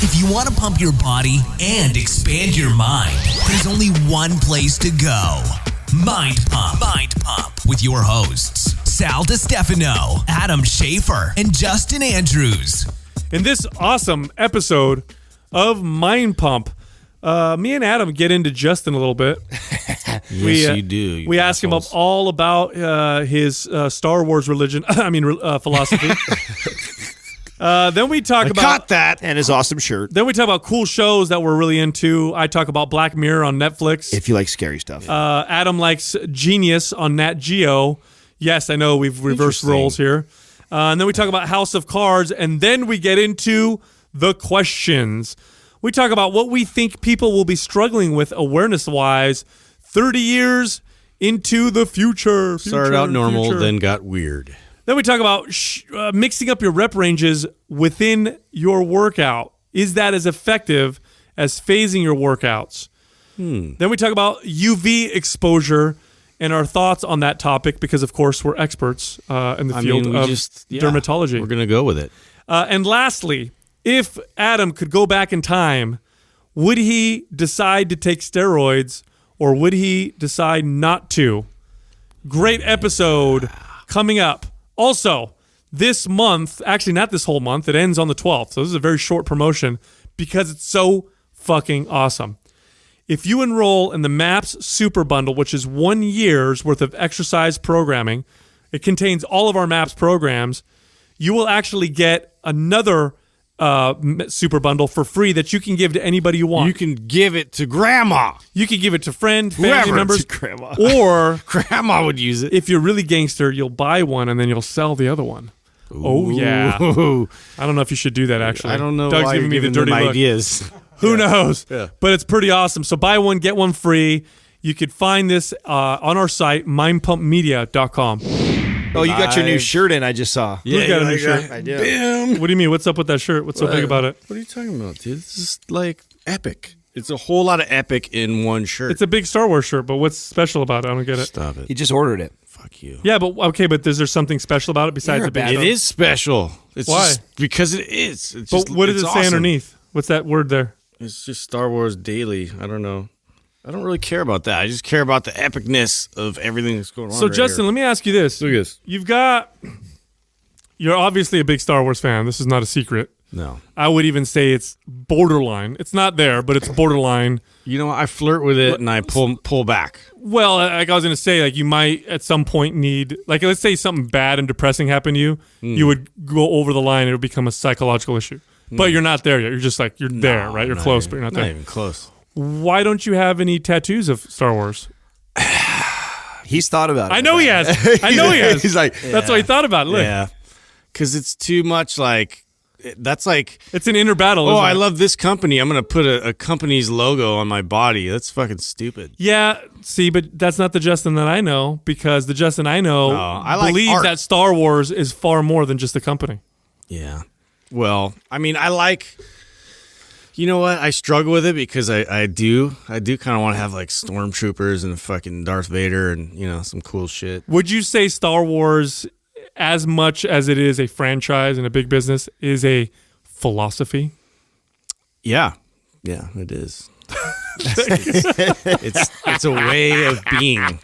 If you want to pump your body and expand your mind, there's only one place to go. Mind Pump. Mind Pump with your hosts, Sal DiStefano, Adam Schaefer, and Justin Andrews. In this awesome episode of Mind Pump, me and Adam get into Justin a little bit. Yes, you do. We ask him all about his Star Wars philosophy. Then we talk about caught that and his awesome shirt. Then we talk about cool shows that we're really into. I talk about Black Mirror on Netflix. If you like scary stuff. Adam likes Genius on Nat Geo. Yes, I know we've reversed roles here. And then we talk about House of Cards, and then we get into the questions. We talk about what we think people will be struggling with awareness-wise 30 years into the future. Started out normal, then got weird. Then we talk about mixing up your rep ranges within your workout. Is that as effective as phasing your workouts? Then we talk about UV exposure and our thoughts on that topic because, of course, we're experts in the field of dermatology. We're going to go with it. And lastly, if Adam could go back in time, would he decide to take steroids or would he decide not to? Great episode coming up. Also, this month, actually not this whole month, it ends on the 12th. So this is a very short promotion because it's so fucking awesome. If you enroll in the MAPS Super Bundle, which is 1 year's worth of exercise programming, it contains all of our MAPS programs, you will actually get another Super Bundle for free that you can give to anybody you want. You can give it to grandma. You can give it to friend, family members, grandma. Or grandma would use it. If you're really gangster, you'll buy one and then you'll sell the other one. Ooh. Oh yeah. I don't know if you should do that actually. I don't know. Doug's why giving me the dirty look. Ideas. Who knows? Yeah. But it's pretty awesome. So buy one, get one free. You could find this on our site, mindpumpmedia.com. Oh, you got your new shirt in, I just saw. Yeah, Who's got a new shirt? I do. Bam. What do you mean? What's up with that shirt? What's so big about it? What are you talking about, dude? This is like epic. It's a whole lot of epic in one shirt. It's a big Star Wars shirt, but what's special about it? I don't get it. Stop it. He just ordered it. Fuck you. Yeah, but is there something special about it besides the big It is special. It's Why? Just because it is. It's but just, what does it say underneath? What's that word there? It's just Star Wars Daily. I don't know. I don't really care about that. I just care about the epicness of everything that's going on. So, Justin, let me ask you this. Look at this. You're obviously a big Star Wars fan. This is not a secret. No. I would even say it's borderline. It's not there, but it's borderline. You know, I flirt with it and I pull back. Well, like I was going to say, like you might at some point need, like let's say something bad and depressing happened to you, you would go over the line and it would become a psychological issue. But you're not there yet. You're just like, you're there, right? You're close, but you're not there. Not even close. Why don't you have any tattoos of Star Wars? He's thought about it. I know he has. I know he has. He's like, that's why he thought about it. Look. Yeah. Because it's too much like, that's like, it's an inner battle. I love this company. I'm going to put a company's logo on my body. That's fucking stupid. Yeah, see, but that's not the Justin that I know because the Justin I know believes art. that Star Wars is far more than just a company. Yeah. Well, I mean, I like... You know what? I struggle with it because I do kind of want to have like stormtroopers and fucking Darth Vader and, you know, some cool shit. Would you say Star Wars, as much as it is a franchise and a big business, is a philosophy? Yeah. Yeah, it is. it's a way of being.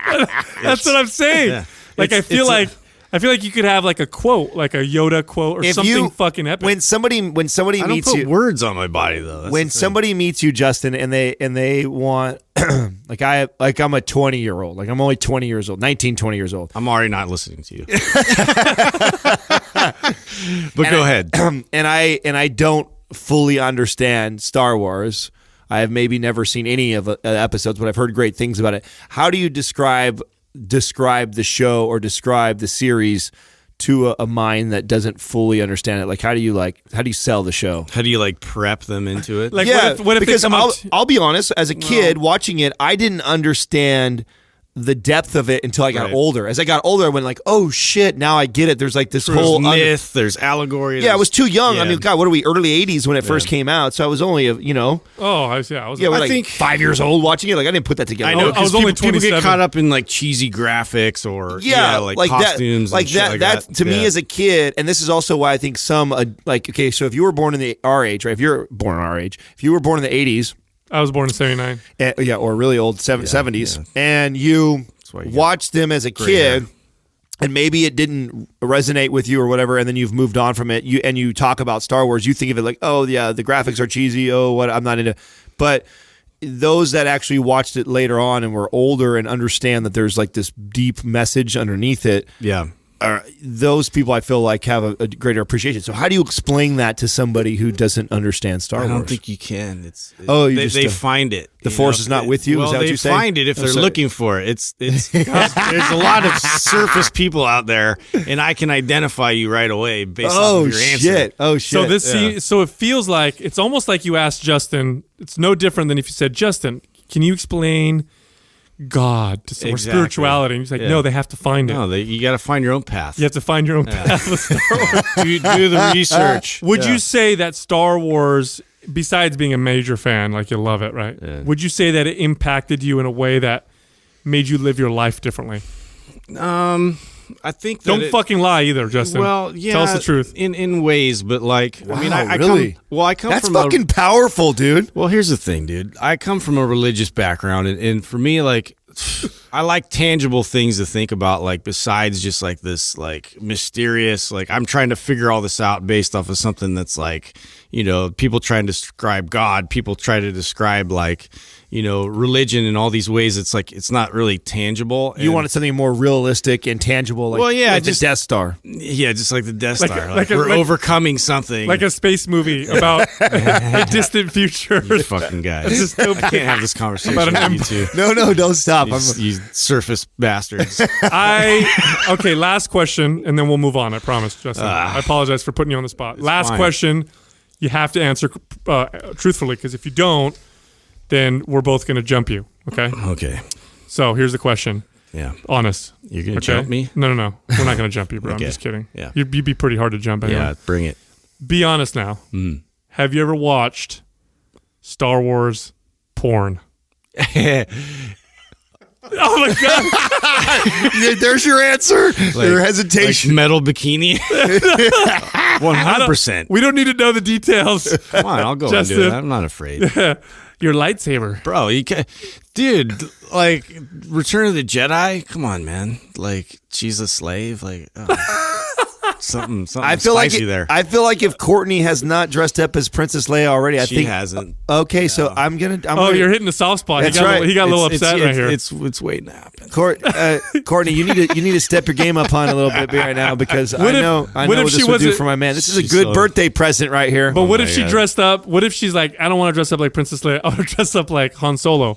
That's what I'm saying. Yeah. Like I feel like you could have like a quote, like a Yoda quote or something fucking epic. When somebody I meets don't put you, words on my body though. That's when somebody meets you, Justin, and they want I'm a 20-year-old, like I'm only 20 years old, 19, 20 years old. I'm already not listening to you. But go ahead. And I don't fully understand Star Wars. I have maybe never seen any of the episodes, but I've heard great things about it. How do you describe the show or describe the series to a mind that doesn't fully understand it? Like, how do you sell the show? How do you like prep them into it? Like, yeah, what if because they come I'll be honest, as a kid watching it, I didn't understand the depth of it until I got Right. older. As I got older, I went like, oh shit, now I get it. There's like this There's whole myth, there's allegory. Yeah, I was too young. I Yeah. mean, God, what are we? Early 80s when it first came out. So I was only, Oh, I was we're I like think- 5 years old watching it. Like I didn't put that together. I know, I was 'cause only people get 27. caught up in like cheesy graphics or like costumes, like and shit that. like that to me Yeah. as a kid, and this is also why I think some like okay, so if you were born in our age, right? If you're born our age, if you were born in the 80s, I was born in 79. or really old 70s, and you why you got watched them as a kid. hair. And maybe it didn't resonate with you or whatever, and then you've moved on from it. You talk about Star Wars, you think of it like, oh yeah, the graphics are cheesy. Oh, what I'm not into. But those that actually watched it later on and were older and understand that there's like this deep message underneath it, Yeah. those people I feel like have a greater appreciation. So how do you explain that to somebody who doesn't understand Star Wars? I don't think you can. They find it. The Force is not with you? Well, Is that what they you say? find it if I'm they're sorry. looking for it. It's there's a lot of surface people out there, and I can identify you right away based off of your answer. Oh shit! So it feels like it's almost like you asked Justin. It's no different than if you said, Justin, can you explain God to someone, Exactly. spirituality? And he's like, Yeah. no, they have to find it. No, you got to find your own path. You have to find your own path with Star Wars. do the research. Would you say that Star Wars, besides being a major fan, like you love it, right? Yeah. Would you say that it impacted you in a way that made you live your life differently? I think that Don't fucking lie either, Justin. Well, yeah, Tell us the truth. in ways, but like, I mean, I really? I come That's from fucking powerful, dude. Well, here's the thing, dude. I come from a religious background, and for me, like, I like tangible things to think about, like, besides just like this, like, mysterious, like, I'm trying to figure all this out based off of something that's like, people trying to describe God, people try to describe like, religion in all these ways. It's like, it's not really tangible. You wanted something more realistic and tangible, like, Well, yeah, like just- the Death Star. Yeah, just like the Death Like Star. a- Like, like a- we're like- overcoming something. Like a space movie about a distant future. You fucking guys. I can't have this conversation About an with you two. No, don't stop. You surface bastards. Okay, last question, and then we'll move on. I promise, Justin. I apologize for putting you on the spot. Last fine. question. You have to answer truthfully, because if you don't, then we're both going to jump you. Okay. Okay. So here's the question. Yeah. Honest. You're going to Okay? jump me? No. We're not going to jump you, bro. Okay. I'm just kidding. Yeah. You'd be pretty hard to jump anyway. Yeah, bring it. Be honest now. Have you ever watched Star Wars porn? Oh my god! There's your answer. Your hesitation. Like metal bikini? 100%. We don't need to know the details. Come on, I'll go and Justin. do it. I'm not afraid. Your lightsaber. Bro, you can, dude, like Return of the Jedi? Come on, man. Like, she's a slave? Like, something I feel like spicy there. I feel like if Courtney has not dressed up as Princess Leia already, I She think hasn't. Okay, so I'm gonna. You're hitting the soft spot. That's he got, right. he got a little It's- upset it's- right here. It's waiting to happen. Courtney, you need to step your game up on a little bit right now because I know what what if this she would do wasn't- for my man. This is a she's good so- birthday present right here. But what if my she God. dressed up? What if she's like, I don't want to dress up like Princess Leia. I want to dress up like Han Solo.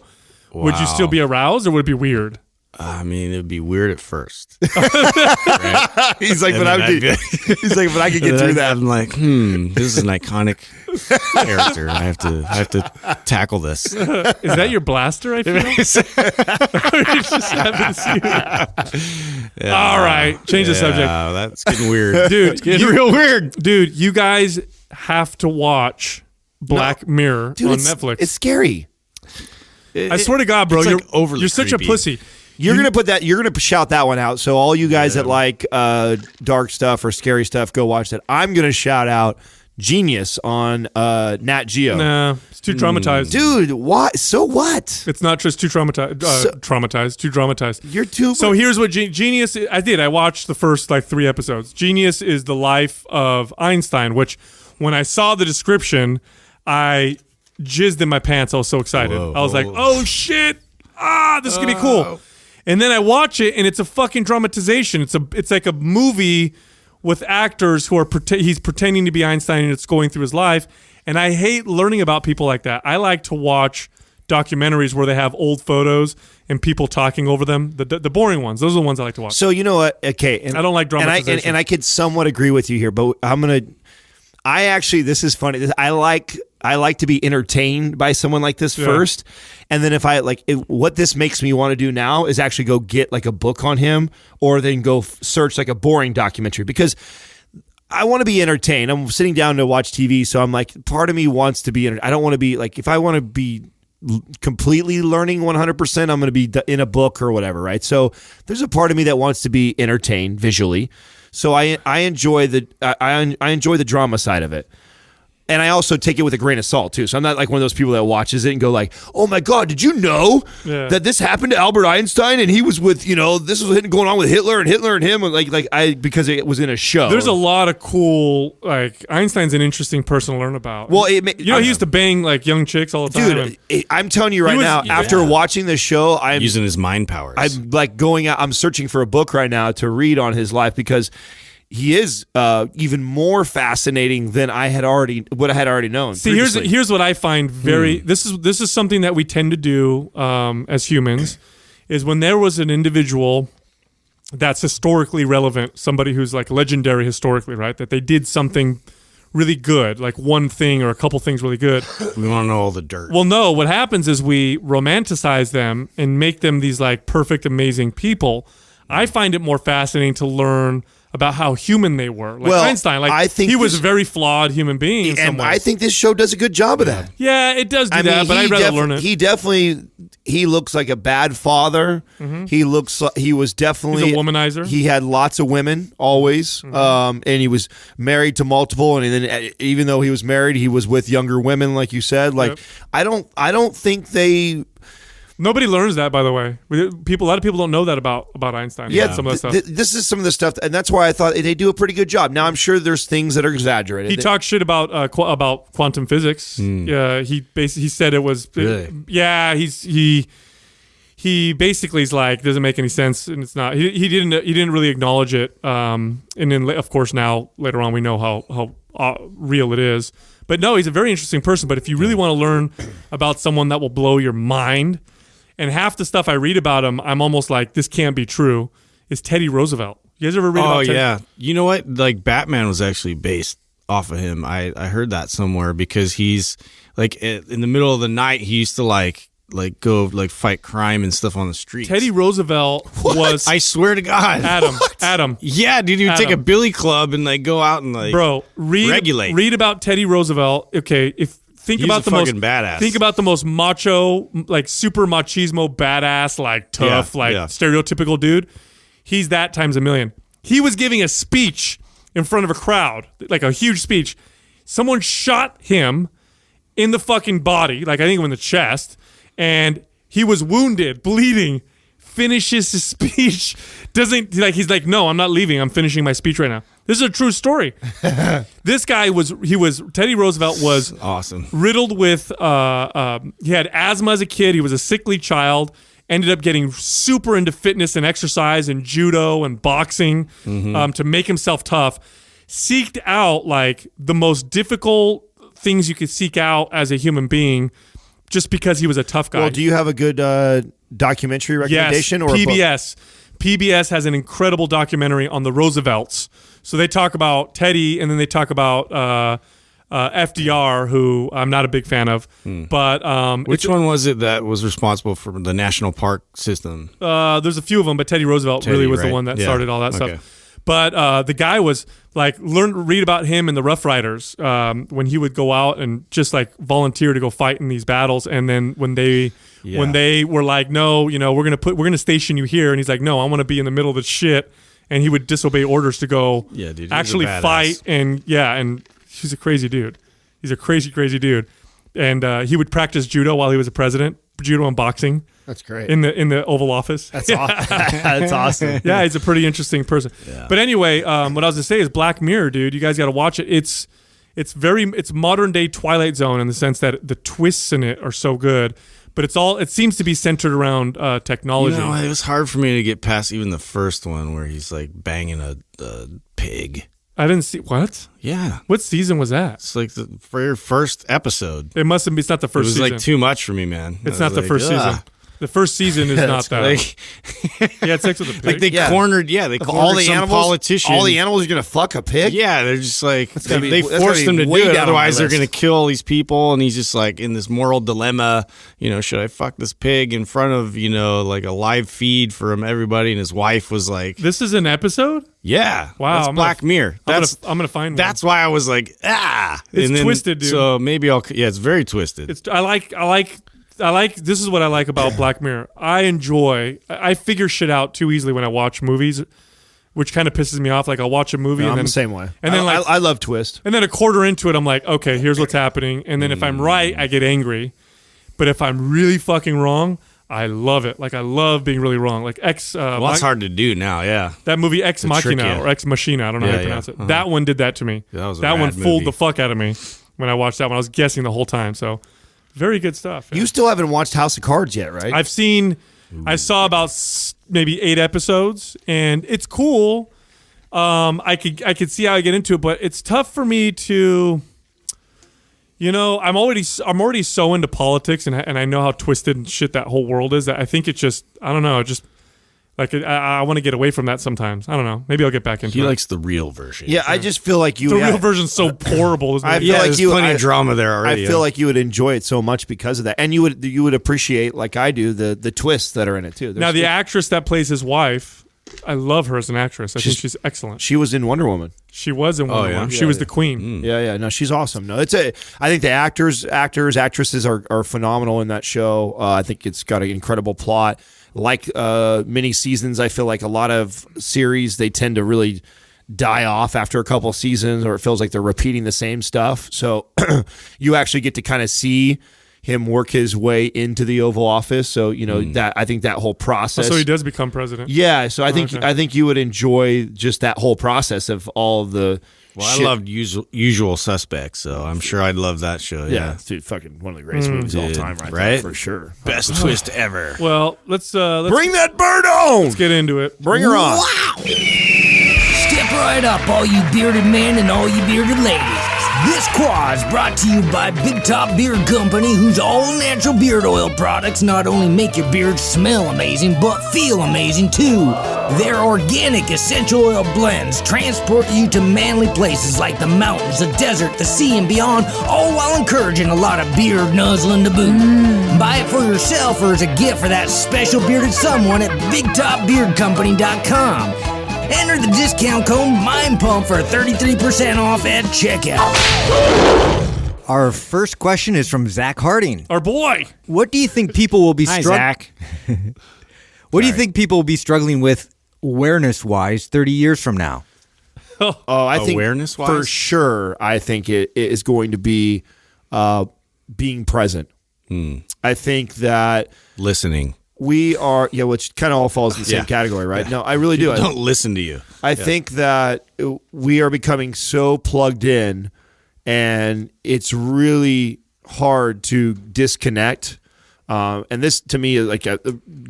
Would you Wow. still be aroused, or would it be weird? I mean, it would be weird at first. He's like, And but then I'd be- he's like, but I could get through that. I'm like, this is an iconic character. I have to tackle this. Is that your blaster? I feel. You're just happy to see you. All right, change the subject, Yeah, that's getting weird. dude. It's getting real weird. Dude, you guys have to watch Black Mirror Dude, on Netflix. It's scary. I swear to God, bro, it's you're like overly Oh, you're such a creepy. pussy. You're gonna shout that one out. So all you guys that like dark stuff or scary stuff, go watch that. I'm gonna shout out Genius on Nat Geo. Nah, it's too traumatized. Dude, what? So what? It's not just too traumatized. Too dramatized. You're too. So here's what Genius. I watched the first like 3 episodes. Genius is the life of Einstein, which when I saw the description, I jizzed in my pants. I was so excited. Whoa. I was like, oh shit! This is gonna be cool. And then I watch it, and it's a fucking dramatization. It's like a movie with actors who are he's pretending to be Einstein, and it's going through his life. And I hate learning about people like that. I like to watch documentaries where they have old photos and people talking over them. The boring ones. Those are the ones I like to watch. So you know what? Okay, and I don't like dramatization. and I could somewhat agree with you here, but I actually, this is funny. I like I like to be entertained by someone like this first, and then if I what this makes me want to do now is actually go get like a book on him, or then go search like a boring documentary, because I want to be entertained. I'm sitting down to watch TV, so I'm like, part of me wants to be. I don't want to be like, if I want to be completely learning 100%, I'm going to be in a book or whatever, right? So there's a part of me that wants to be entertained visually. So I enjoy I enjoy the drama side of it. And I also take it with a grain of salt, too. So I'm not like one of those people that watches it and go like, oh, my God, did you know that this happened to Albert Einstein? And he was with, this was going on with Hitler and him. And because it was in a show. There's a lot of cool, Einstein's an interesting person to learn about. Well, he used to bang, young chicks all the time. Dude, I'm telling you right now, after watching this show, I'm using his mind powers. I'm going out, I'm searching for a book right now to read on his life, because he is even more fascinating than I had already known. See, previously. here's what I find very. This is something that we tend to do as humans, is when there was an individual that's historically relevant, somebody who's like legendary historically, right? That they did something really good, like one thing or a couple things really good. We want to know all the dirt. Well, no. What happens is we romanticize them and make them these perfect, amazing people. I find it more fascinating to learn about how human they were. Einstein, I think he was a very flawed human being in some ways. I think this show does a good job of that. Yeah, it does do that, but I'd rather learn it. He looks like a bad father. Mm-hmm. He was definitely... He's a womanizer. He had lots of women, always. Mm-hmm. And he was married to multiple, and then even though he was married, he was with younger women, like you said. Yep. I don't think they... Nobody learns that, by the way. A lot of people don't know that about Einstein. Yeah, some of the stuff. This is some of the stuff, and that's why I thought they do a pretty good job. Now, I'm sure there's things that are exaggerated. He talked shit about quantum physics. Yeah, he said it was. Really? He basically is like, doesn't make any sense, and it's not. He didn't really acknowledge it. And then of course now later on we know how real it is. But no, he's a very interesting person. But if you really want to learn about someone that will blow your mind. And half the stuff I read about him, I'm almost like, this can't be true, is Teddy Roosevelt. You guys ever read about Teddy? Oh, yeah. You know what? Batman was actually based off of him. I heard that somewhere, because he's, in the middle of the night, he used to, go fight crime and stuff on the streets. Teddy Roosevelt was... I swear to God. Adam. Yeah, dude, he would take a billy club and, go out and, regulate. Read about Teddy Roosevelt. Okay, Think about the most macho, super machismo, badass, tough, stereotypical dude. He's that times a million. He was giving a speech in front of a crowd, a huge speech. Someone shot him in the fucking body, I think in the chest, and he was wounded, bleeding. Finishes his speech. He's like, no, I'm not leaving. I'm finishing my speech right now. This is a true story. This guy Teddy Roosevelt was awesome. Riddled with, he had asthma as a kid. He was a sickly child, ended up getting super into fitness and exercise and judo and boxing to make himself tough. Seeked out the most difficult things you could seek out as a human being just because he was a tough guy. Well, do you have a good documentary recommendation? Yes, PBS. PBS has an incredible documentary on the Roosevelts. So they talk about Teddy, and then they talk about FDR, who I'm not a big fan of. But which one was it that was responsible for the national park system? There's a few of them, but Teddy Roosevelt really was the one that started all that stuff. But the guy was read about him in the Rough Riders when he would go out and just volunteer to go fight in these battles. And then when they were like, no, we're gonna station you here, and he's like, no, I want to be in the middle of the shit, and he would disobey orders to go actually fight. And he's a crazy dude. He's a crazy dude, and he would practice judo while he was a president, judo and boxing. That's great. In the Oval Office. That's awesome. That's awesome. Yeah, he's a pretty interesting person. Yeah. But anyway, what I was gonna say is Black Mirror, dude. You guys got to watch it. It's modern day Twilight Zone in the sense that the twists in it are so good. But it seems to be centered around technology. It was hard for me to get past even the first one where he's banging a pig. I didn't see what? Yeah. What season was that? It's for your first episode. It must have been. It's not the first season. It was too much for me, man. It's not the first season. The first season is not that. He had sex with a pig. Like they cornered some animals, politician. all the animals are gonna fuck a pig. Yeah, they're just like gonna they be forced them to do way it. down on my Otherwise, they're list. gonna kill these people. And he's just like in this moral dilemma. Should I fuck this pig in front of like a live feed from everybody? And his wife was like, This is an episode? "Yeah, Wow, that's Black Mirror. I'm gonna find one. That's why I was like, ah, It's and then, twisted, dude. So maybe I'll. Yeah, it's very twisted. I like this is what I like about Black Mirror. I figure shit out too easily when I watch movies, which kind of pisses me off. Like I'll watch a movie and I'm then the same way. And then I love twist. and then a quarter into it, I'm like, okay, here's what's happening. And then if I'm right, I get angry. But if I'm really fucking wrong, I love it. Like I love being really wrong. Like It's hard to do now. Yeah, that movie Ex Machina tricky. or Ex Machina, I don't know how you pronounce it. Uh-huh. That one did that to me. Yeah, that was a that one rad fooled movie. the fuck out of me when I watched that one. I was guessing the whole time. So very good stuff. You still haven't watched House of Cards yet, right? I saw about maybe 8 episodes, and it's cool. I could see how I get into it, but it's tough for me to. I'm already so into politics, and I know how twisted and shit that whole world is. That I think it's just I don't know, just like I want to get away from that sometimes. I don't know. Maybe I'll get back into he it. likes the real version. yeah, I just feel like you. The real version's so horrible. Isn't I it? feel like there's plenty of drama there already. I feel like you would enjoy it so much because of that, and you would appreciate, like I do, the twists that are in it too. Now the actress that plays his wife, I love her as an actress. I think she's excellent. She was in Wonder Woman. She was in Wonder Woman. She was the queen. Yeah. No, she's awesome. No, I think the actresses are phenomenal in that show. I think it's got an incredible plot. Like many seasons, I feel like a lot of series they tend to really die off after a couple of seasons, or it feels like they're repeating the same stuff. So you actually get to kind of see him work his way into the Oval Office. So that I think that whole process. So he does become president. Yeah. So I think you would enjoy just that whole process of all of the. Well, shit. I loved Usual Suspects, so I'm sure I'd love that show. Yeah, dude, fucking one of the greatest movies of all time, right? Right? There, for sure. Best twist ever. Well, let's bring that bird on. Let's get into it. Bring her on. Wow! Step right up, all you bearded men and all you bearded ladies. This quad is brought to you by Big Top Beard Company, whose all-natural beard oil products not only make your beard smell amazing, but feel amazing too. Their organic essential oil blends transport you to manly places like the mountains, the desert, the sea, and beyond, all while encouraging a lot of beard nuzzling to boot. Buy it for yourself or as a gift for that special bearded someone at BigTopBeardCompany.com. Enter the discount code MINDPUMP for 33% off at checkout. Our first question is from Zach Harding. Our boy. What do you think people will be Hi, struggling? Zach. What do you think people will be struggling with awareness-wise 30 years from now? Oh, I think Awareness-wise? for sure. I think it is going to be being present. I think that Listening. we are, which kind of all falls in the same category, right? Yeah. No, I really do. Don't listen to you. I think that we are becoming so plugged in, and it's really hard to disconnect. And this, to me, is like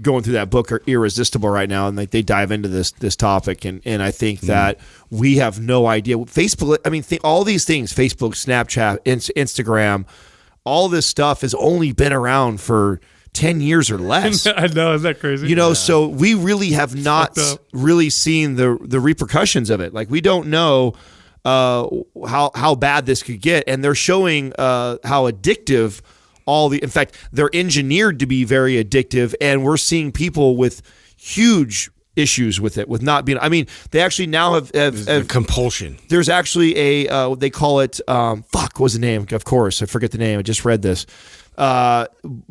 going through that book, are Irresistible right now, and like they dive into this topic, and I think that we have no idea. Facebook, I mean, all these things, Facebook, Snapchat, Instagram, all this stuff has only been around for 10 years or less. I know, is that crazy? So we really have not really seen the repercussions of it. Like, we don't know how bad this could get, and they're showing how addictive in fact, they're engineered to be very addictive, and we're seeing people with huge issues with it, with not being. I mean, they actually now have compulsion. There's actually they call it what was the name? Of course, I forget the name. I just read this.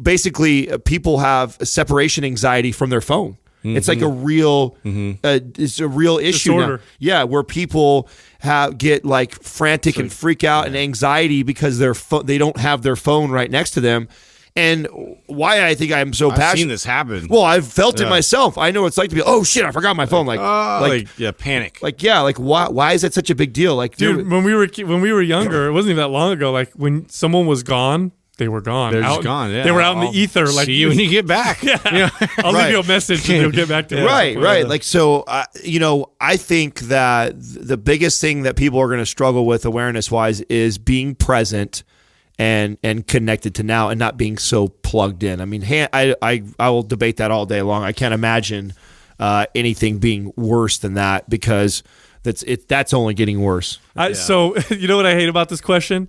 Basically, people have separation anxiety from their phone. It's like a real, it's a real issue now. Disorder. Yeah, where people get like frantic and freak out and anxiety because they don't have their phone right next to them. And why I think I'm so passionate. I've seen this happen. Well, I've felt it myself. I know what it's like to be, oh shit, I forgot my phone. Panic. Why is that such a big deal? Like, dude, when we were younger, it wasn't even that long ago. Like when someone was gone, they were gone. They're just gone. Yeah, they were out in the ether. Like, see you when you get back. Yeah, I'll leave you a message and you'll get back to me. Right. Like, so, I think that the biggest thing that people are going to struggle with awareness-wise is being present and connected to now, and not being so plugged in. I mean, I will debate that all day long. I can't imagine anything being worse than that, because that's only getting worse. So you know what I hate about this question?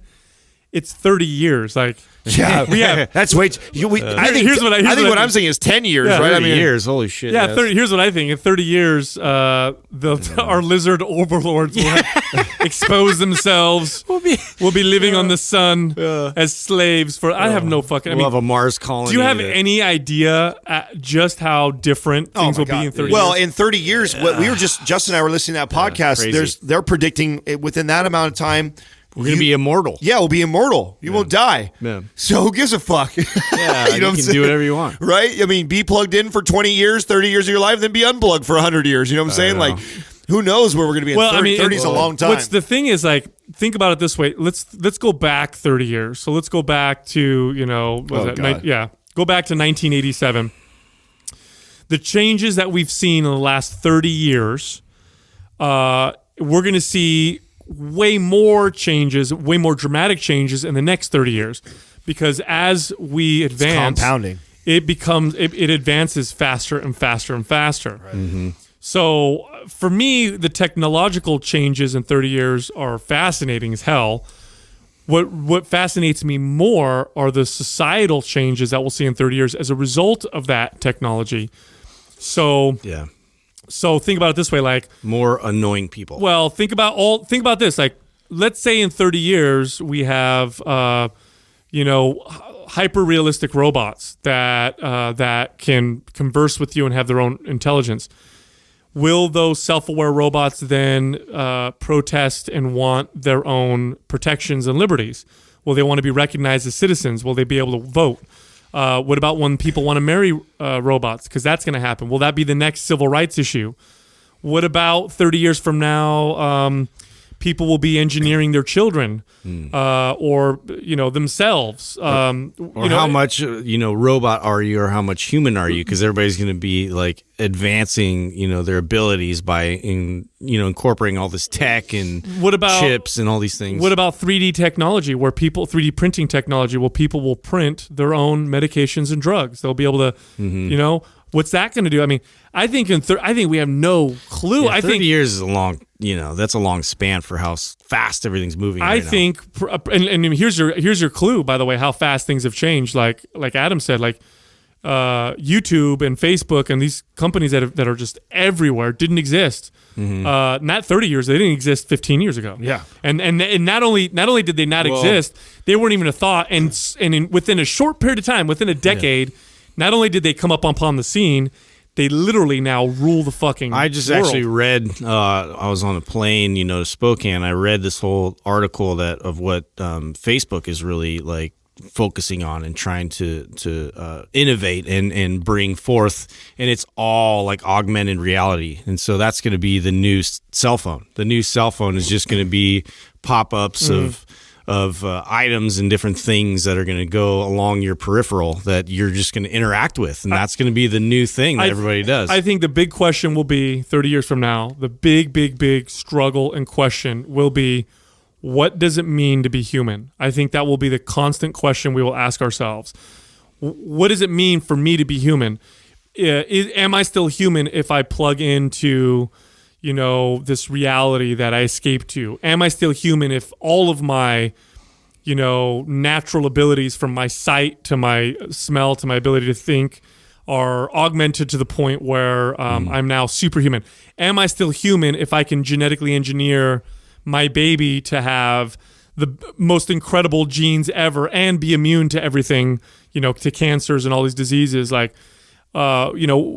It's 30 years. Like, yeah, we have. That's way. I think here's what I'm saying is 10 years, Yeah, right? 30 years, holy shit. Yeah, yes. 30, here's what I think. In 30 years, our lizard overlords will have exposed themselves. We'll be living on the sun as slaves for. I have no fucking. We'll have a Mars colony. Do you have any idea just how different things will be in 30 Well, years? in 30 years, what we were Justin and I were listening to that podcast. crazy. They're predicting within that amount of time. We're going to be immortal. Yeah, we'll be immortal. You won't die. Yeah. So who gives a fuck? Yeah, you know you can do whatever you want. Right? I mean, be plugged in for 20 years, 30 years of your life, then be unplugged for 100 years. You know what I'm saying? Like, who knows where we're going to be in 30? 30 is a long time. What's the thing is, like, think about it this way. Let's go back 30 years. So let's go back to, go back to 1987. The changes that we've seen in the last 30 years, we're going to see way more changes, way more dramatic changes in the next 30 years, because as we advance, compounding. It advances faster and faster and faster. Right. Mm-hmm. So for me, the technological changes in 30 years are fascinating as hell. What fascinates me more are the societal changes that we'll see in 30 years as a result of that technology. So Yeah. So think about it this way, like, More annoying people. well, think about this. Like, let's say in 30 years we have, hyper realistic robots that can converse with you and have their own intelligence. Will those self-aware robots then protest and want their own protections and liberties? Will they want to be recognized as citizens? Will they be able to vote? What about when people want to marry robots? Because that's going to happen. Will that be the next civil rights issue? What about 30 years from now, people will be engineering their children or themselves? How much robot are you, or how much human are you? Because everybody's going to be like advancing their abilities by incorporating all this tech and What about chips and all these things. What about 3D technology, where 3D printing technology, where people will print their own medications and drugs? They'll be able to, what's that going to do? I mean, I think we have no clue. Yeah, I 30 think years is a long, that's a long span for how fast everything's moving. I think, and here's your clue, by the way, how fast things have changed. Like Adam said, like YouTube and Facebook and these companies that are just everywhere didn't exist. Not 30 years, they didn't exist 15 years ago. Yeah. And not only did they not exist, they weren't even a thought. And within a short period of time, within a decade, not only did they come up upon the scene, they literally now rule the fucking I just world. actually read, I was on a plane, to Spokane. I read this whole article of what Facebook is really like focusing on and trying to innovate and bring forth. And it's all like augmented reality. And so that's going to be the new cell phone. The new cell phone is just going to be pop-ups of items and different things that are going to go along your peripheral that you're just going to interact with. And that's going to be the new thing that everybody does. I think the big question will be 30 years from now, the big struggle and question will be, what does it mean to be human? I think that will be the constant question we will ask ourselves. What does it mean for me to be human? Am I still human if I plug into this reality that I escape to? Am I still human if all of my, natural abilities, from my sight to my smell to my ability to think, are augmented to the point where I'm now superhuman? Am I still human if I can genetically engineer my baby to have the most incredible genes ever and be immune to everything, to cancers and all these diseases? Like, can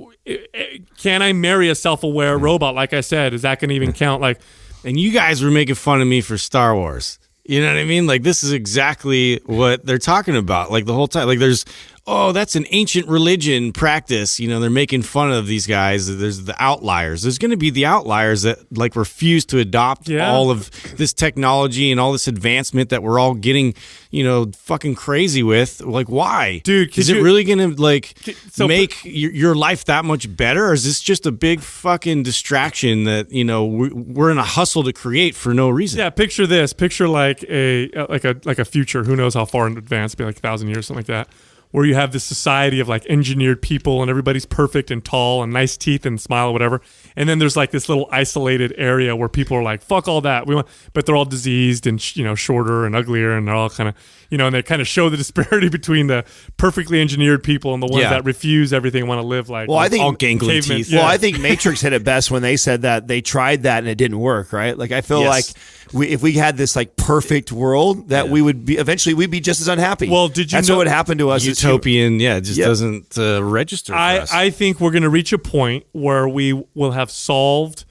I marry a self-aware robot? Like I said, is that going to even count? Like, and you guys were making fun of me for Star Wars. You know what I mean? Like, this is exactly what they're talking about. Like, the whole time. Like, there's oh, that's an ancient religion practice. They're making fun of these guys. There's the outliers. There's going to be the outliers that like refuse to adopt all of this technology and all this advancement that we're all getting, fucking crazy with. Like, why? Dude, is it really going to make your life that much better? Or is this just a big fucking distraction that, we're in a hustle to create for no reason? Yeah, picture this. Picture like a future. Who knows how far in advance? Be like 1,000 years, something like that. Where you have this society of like engineered people and everybody's perfect and tall and nice teeth and smile or whatever. And then there's like this little isolated area where people are like, fuck all that. But they're all diseased and, shorter and uglier. And they're all kind of, and they kind of show the disparity between the perfectly engineered people and the ones that refuse everything and want to live like I think all gangly teeth. Well, I think Matrix hit it best when they said that they tried that and it didn't work, right? Like I feel like if we had this like perfect world that we would be eventually we'd be just as unhappy. Well, did you That's know what would happen to us? Utopian, it just doesn't register for us. I think we're going to reach a point where we will have solved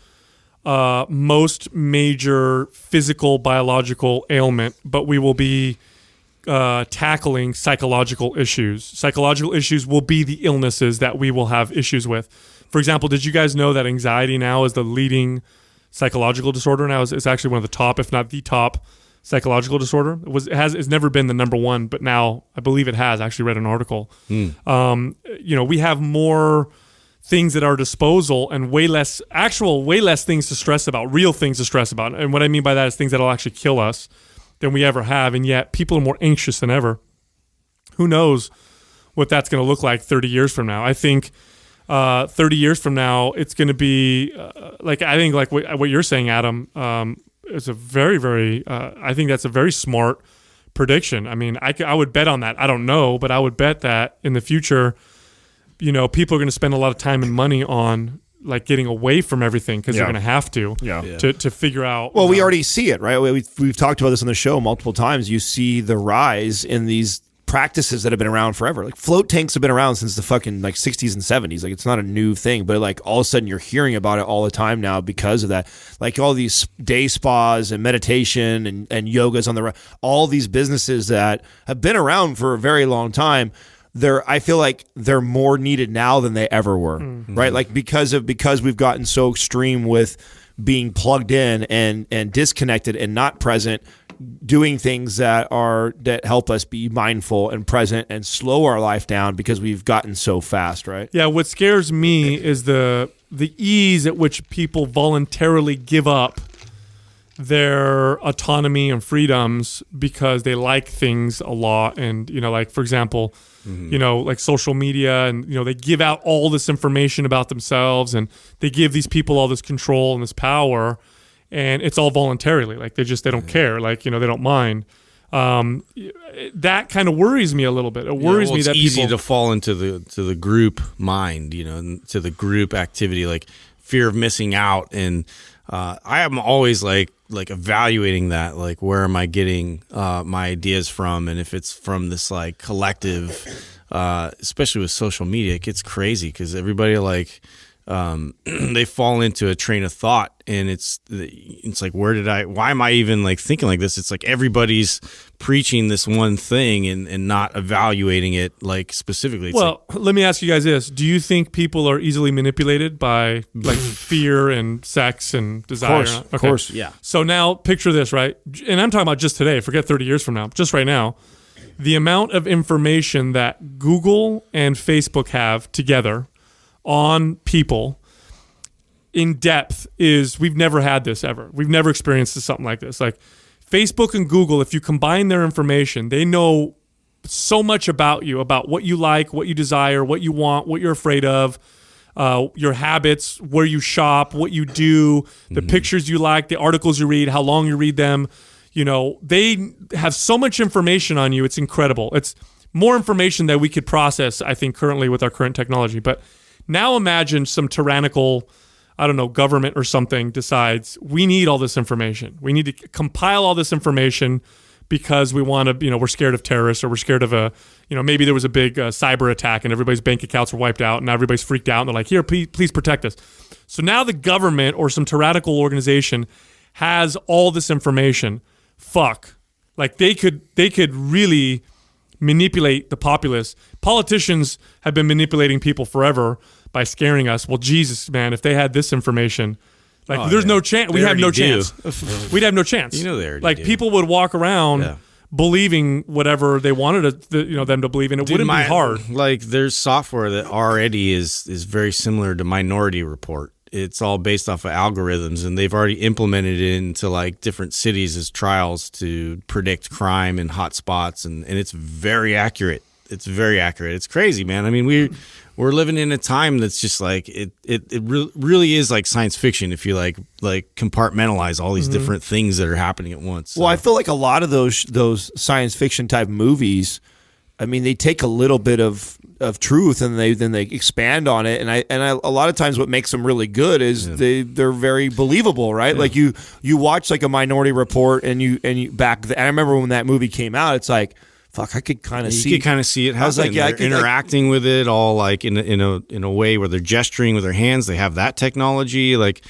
most major physical, biological ailment, but we will be tackling psychological issues. Psychological issues will be the illnesses that we will have issues with. For example, did you guys know that anxiety now is the leading psychological disorder? Now it's actually one of the top, if not the top, psychological disorder. It's never been the number one, but now I believe it has. I actually read an article. We have more things at our disposal and way less things to stress about, real things to stress about. And what I mean by that is things that'll actually kill us than we ever have. And yet people are more anxious than ever. Who knows what that's going to look like 30 years from now? I think 30 years from now, it's going to be what you're saying, Adam, is a very, very, I think that's a very smart prediction. I mean, I would bet on that. I don't know, but I would bet that in the future, people are going to spend a lot of time and money on like getting away from everything because they're going to have to figure out. Well, we already see it, right? We've talked about this on the show multiple times. You see the rise in these practices that have been around forever. Like float tanks have been around since the fucking like 60s and 70s. Like it's not a new thing, but like all of a sudden you're hearing about it all the time now because of that. Like all these day spas and meditation and yogas on the all these businesses that have been around for a very long time. I feel like they're more needed now than they ever were, right? Like because we've gotten so extreme with being plugged in and disconnected and not present, doing things that help us be mindful and present and slow our life down because we've gotten so fast, right? Yeah, what scares me is the ease at which people voluntarily give up their autonomy and freedoms because they like things a lot. And, like, for example, like social media and, they give out all this information about themselves and they give these people all this control and this power. And it's all voluntarily, like they don't care, like they don't mind. That kind of worries me a little bit. It worries me that it's easy to fall into the group mind, to the group activity, like fear of missing out. And I am always like evaluating that, like where am I getting my ideas from, and if it's from this like collective, especially with social media, it gets crazy because everybody like. They fall into a train of thought and it's like, why am I even like thinking like this? It's like everybody's preaching this one thing and not evaluating it like specifically. Let me ask you guys this. Do you think people are easily manipulated by like fear and sex and desire? Of course. Yeah. So now picture this, right? And I'm talking about just today, forget 30 years from now, just right now. The amount of information that Google and Facebook have together on people in depth is we've never had this ever. We've never experienced something like this. Like Facebook and Google, if you combine their information, they know so much about you, about what you like, what you desire, what you want, what you're afraid of, your habits, where you shop, what you do, the pictures you like, the articles you read, how long you read them. They have so much information on you. It's incredible. It's more information that we could process, I think, currently with our current technology. But now imagine some tyrannical, government or something decides we need all this information. We need to compile all this information because we want to, we're scared of terrorists or we're scared of maybe there was a big cyber attack and everybody's bank accounts were wiped out and now everybody's freaked out and they're like, here, please protect us. So now the government or some tyrannical organization has all this information. Fuck. Like they could really manipulate the populace. Politicians have been manipulating people forever by scaring us. Well, Jesus, man, if they had this information, there's no chance. We have no chance. We'd have no chance. You know they already do. People would walk around believing whatever they wanted them to believe, and it wouldn't be hard. Like there's software that already is very similar to Minority Report. It's all based off of algorithms, and they've already implemented it into like different cities as trials to predict crime and hot spots, and it's very accurate. It's very accurate. It's crazy, man. I mean, we're living in a time that's just like it really is like science fiction if you like compartmentalize all these different things that are happening at once. Well, I feel like a lot of those science fiction type movies, I mean, they take a little bit of truth and then they expand on it, and a lot of times what makes them really good is they're very believable, right? Yeah. Like you watch like a Minority Report and you and I remember when that movie came out, it's like, fuck, I could kind of see. You could kind of see it. I was like, they're interacting with it all like in a way where they're gesturing with their hands. They have that technology. Like,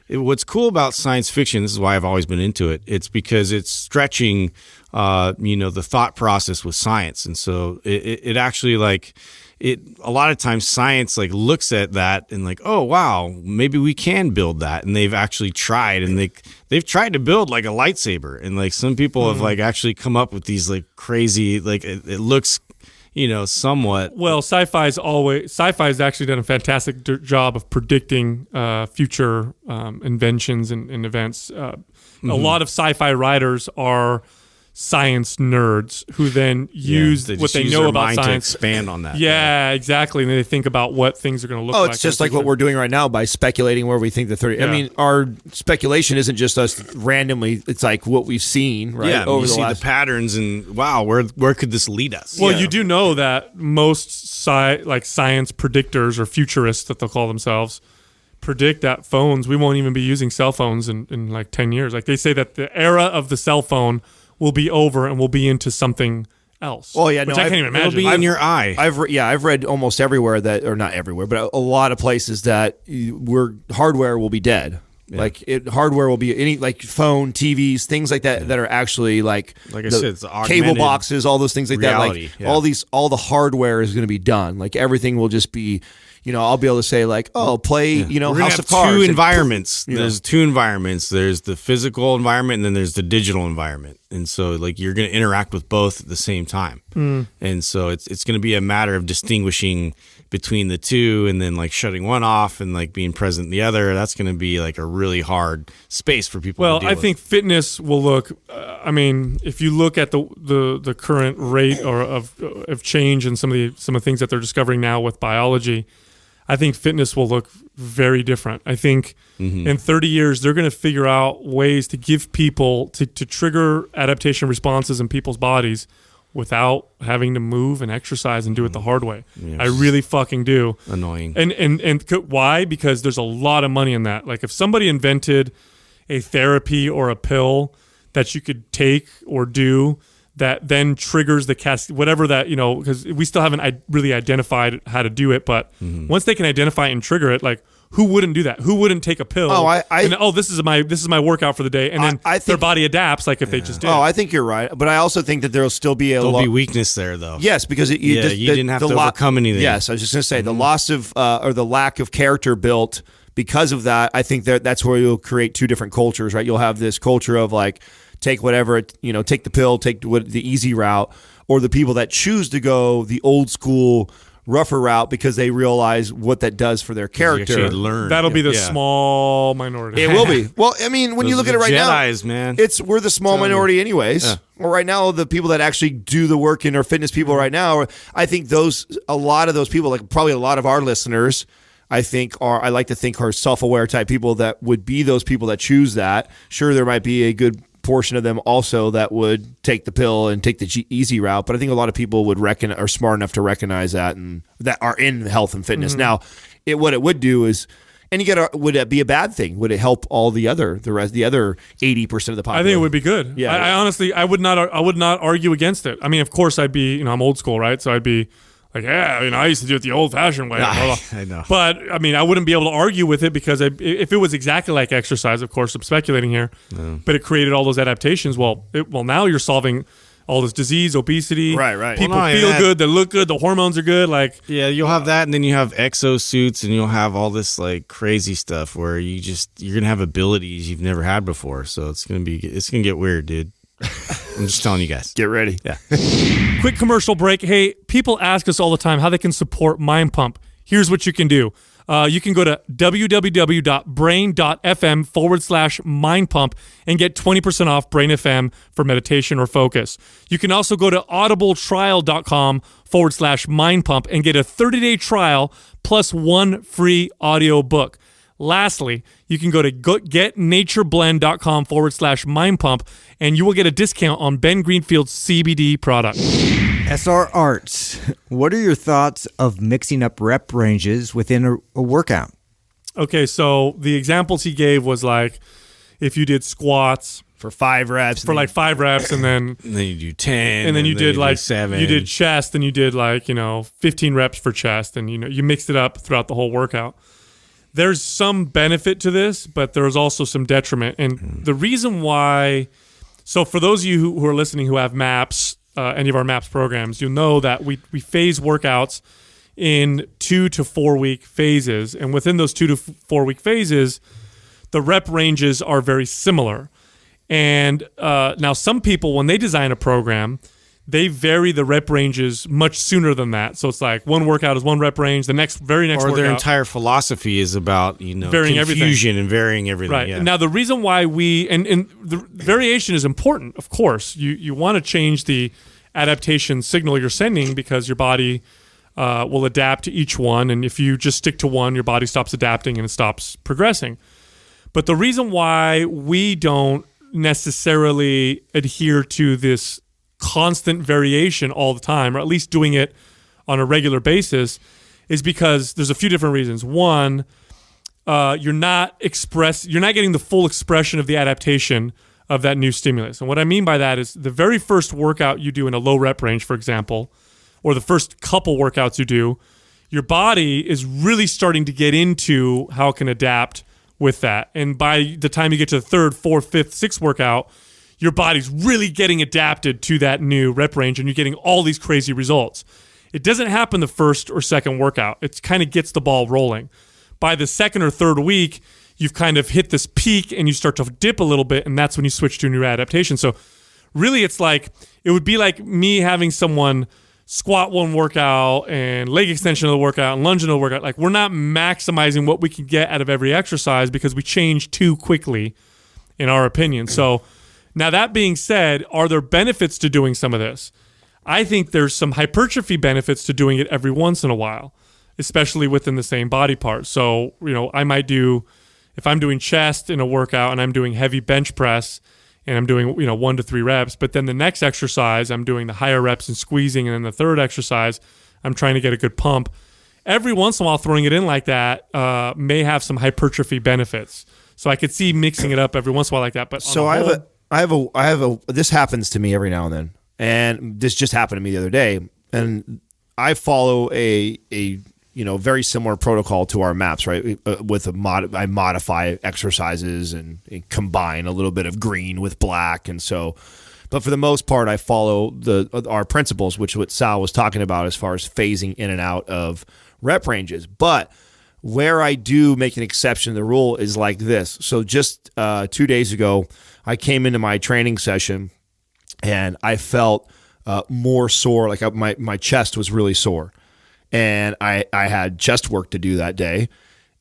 what's cool about science fiction, this is why I've always been into it. It's because it's stretching, the thought process with science, and so it actually like. A lot of times science like looks at that and like, oh wow, maybe we can build that, and they've actually tried, and they've tried to build like a lightsaber, and like some people have like actually come up with these like crazy, like it looks, somewhat. Well, sci-fi's actually done a fantastic job of predicting future inventions and events. A lot of sci-fi writers are science nerds who then use what they know about science to expand on that. Yeah, exactly. And then they think about what things are going to look like. Oh, it's just like what we're doing right now by speculating where we think the 30. Yeah. I mean, our speculation isn't just us randomly. It's like what we've seen, right? Yeah, you see the patterns and wow, where could this lead us? Well, you do know that most science predictors or futurists that they'll call themselves predict that we won't even be using cell phones in like 10 years. Like they say that the era of the cell phone will be over and we'll be into something else. Oh yeah, which I can't even imagine. It'll be in your eye. I've read almost everywhere that, or not everywhere, but a lot of places that hardware will be dead. Yeah. Like hardware will be any like phone, TVs, things like that that are actually like I said, it's cable boxes, all those things like reality, that. Like all the hardware is going to be done. Like everything will just be. I'll be able to say like, play, House of Cards. Two environments. There's two environments. There's the physical environment, and then there's the digital environment. And so, like, you're going to interact with both at the same time. And so it's going to be a matter of distinguishing between the two, and then like shutting one off and like being present in the other. That's going to be like a really hard space for people. Well, to deal with. think fitness will look. If you look at the current rate of change and some of the things that they're discovering now with biology. I think fitness will look very different. I think in 30 years, they're going to figure out ways to give people, to trigger adaptation responses in people's bodies without having to move and exercise and do it the hard way. Yes. I really fucking do. Annoying. And why? Because there's a lot of money in that. Like if somebody invented a therapy or a pill that you could take or do that then triggers the whatever that, because we still haven't really identified how to do it. But once they can identify and trigger it, like who wouldn't do that? Who wouldn't take a pill? This is my workout for the day, and then their body adapts. Like if they just did. Oh, I think you're right, but I also think that there'll still be be weakness there, though. Yes, because you didn't have to overcome anything. Yes, I was just going to say the loss of or the lack of character built because of that. I think that's where you'll create two different cultures, right? You'll have this culture of like. Take whatever, take the pill, take the easy route, or the people that choose to go the old school, rougher route because they realize what that does for their character. That'll be the small minority. It will be. Well, I mean, when you look at it right Jedis, now, man. we're the small minority anyways. Yeah. Well, right now, the people that actually do the work and are fitness people right now, I think a lot of those people, like probably a lot of our listeners, I like to think are self-aware type people that would be those people that choose that. Sure, there might be a good portion of them also that would take the pill and take the easy route, but I think a lot of people are smart enough to recognize that and that are in health and fitness. Now, what it would do is, and would it be a bad thing? Would it help all the other 80% of the population? I think it would be good. Yeah, I honestly, I would not argue against it. I mean, of course, I'd be, I'm old school, right? So I'd be like, I used to do it the old-fashioned way. I know. But, I mean, I wouldn't be able to argue with it because if it was exactly like exercise, of course, I'm speculating here, but it created all those adaptations. Well, now you're solving all this disease, obesity. Right. People Well, not only feel that- good, they look good, the hormones are good. Like, Yeah, you'll have that, and then you have exosuits, and you'll have all this like crazy stuff where you're gonna have abilities you've never had before. So it's gonna get weird, dude. I'm just telling you guys. Get ready. Yeah. quick commercial break. Hey, people ask us all the time how they can support Mind Pump. Here's what you can do. You can go to www.brain.fm/Mind Pump and get 20% off Brain FM for meditation or focus. You can also go to audibletrial.com/Mind Pump and get a 30-day trial plus 1 free audio book. Lastly, you can go to getnatureblend.com/Mind Pump and you will get a discount on Ben Greenfield's CBD product. SR Arts, what are your thoughts of mixing up rep ranges within a workout? Okay, so the examples he gave was like if you did squats For 5 reps. for like 5 reps and then And then you do 10, and then you did do like 7. you did chest and you did like 15 reps for chest and you mixed it up throughout the whole workout. There's some benefit to this, but there's also some detriment. And the reason why, so for those of you who are listening who have MAPS, any of our MAPS programs, you'll know that we phase workouts in 2 to 4 week phases. And within those 2 to 4 week phases, the rep ranges are very similar. And now some people, when they design a program, they vary the rep ranges much sooner than that. So it's like one workout is 1 rep range, the very next or workout. their entire philosophy is about Varying confusion and varying everything. Right. Yeah. Now the reason why and the variation is important, of course. You want to change the adaptation signal you're sending because your body will adapt to each one. And if you just stick to one, your body stops adapting and it stops progressing. But the reason why we don't necessarily adhere to this constant variation all the time, or at least doing it on a regular basis, is because there's a few different reasons. One, you're not getting the full expression of the adaptation of that new stimulus. And what I mean by that is the very first workout you do in a low rep range, for example, or the first couple workouts you do, your body is really starting to get into how it can adapt with that. And by the time you get to the 3rd, 4th, 5th, 6th workout, your body's really getting adapted to that new rep range and you're getting all these crazy results. It doesn't happen the first or second workout. It kind of gets the ball rolling. By the 2nd or 3rd week, you've kind of hit this peak and you start to dip a little bit, and that's when you switch to a new adaptation. So really it would be like me having someone squat one workout and leg extension of the workout and lunge another workout. Like, we're not maximizing what we can get out of every exercise because we change too quickly, in our opinion. So now, that being said, are there benefits to doing some of this? I think there's some hypertrophy benefits to doing it every once in a while, especially within the same body part. So, I might do, if I'm doing chest in a workout and I'm doing heavy bench press and I'm doing, 1 to 3 reps, but then the next exercise, I'm doing the higher reps and squeezing, and then the third exercise, I'm trying to get a good pump. Every once in a while, throwing it in like that may have some hypertrophy benefits. So I could see mixing it up every once in a while like that. But So I have a this happens to me every now and then, and this just happened to me the other day, and I follow a very similar protocol to our MAPS, right? I modify exercises and combine a little bit of green with black, and so, but for the most part, I follow our principles, which is what Sal was talking about as far as phasing in and out of rep ranges, but where I do make an exception to the rule is like this. So just 2 days ago, I came into my training session and I felt more sore. Like my chest was really sore, and I had chest work to do that day.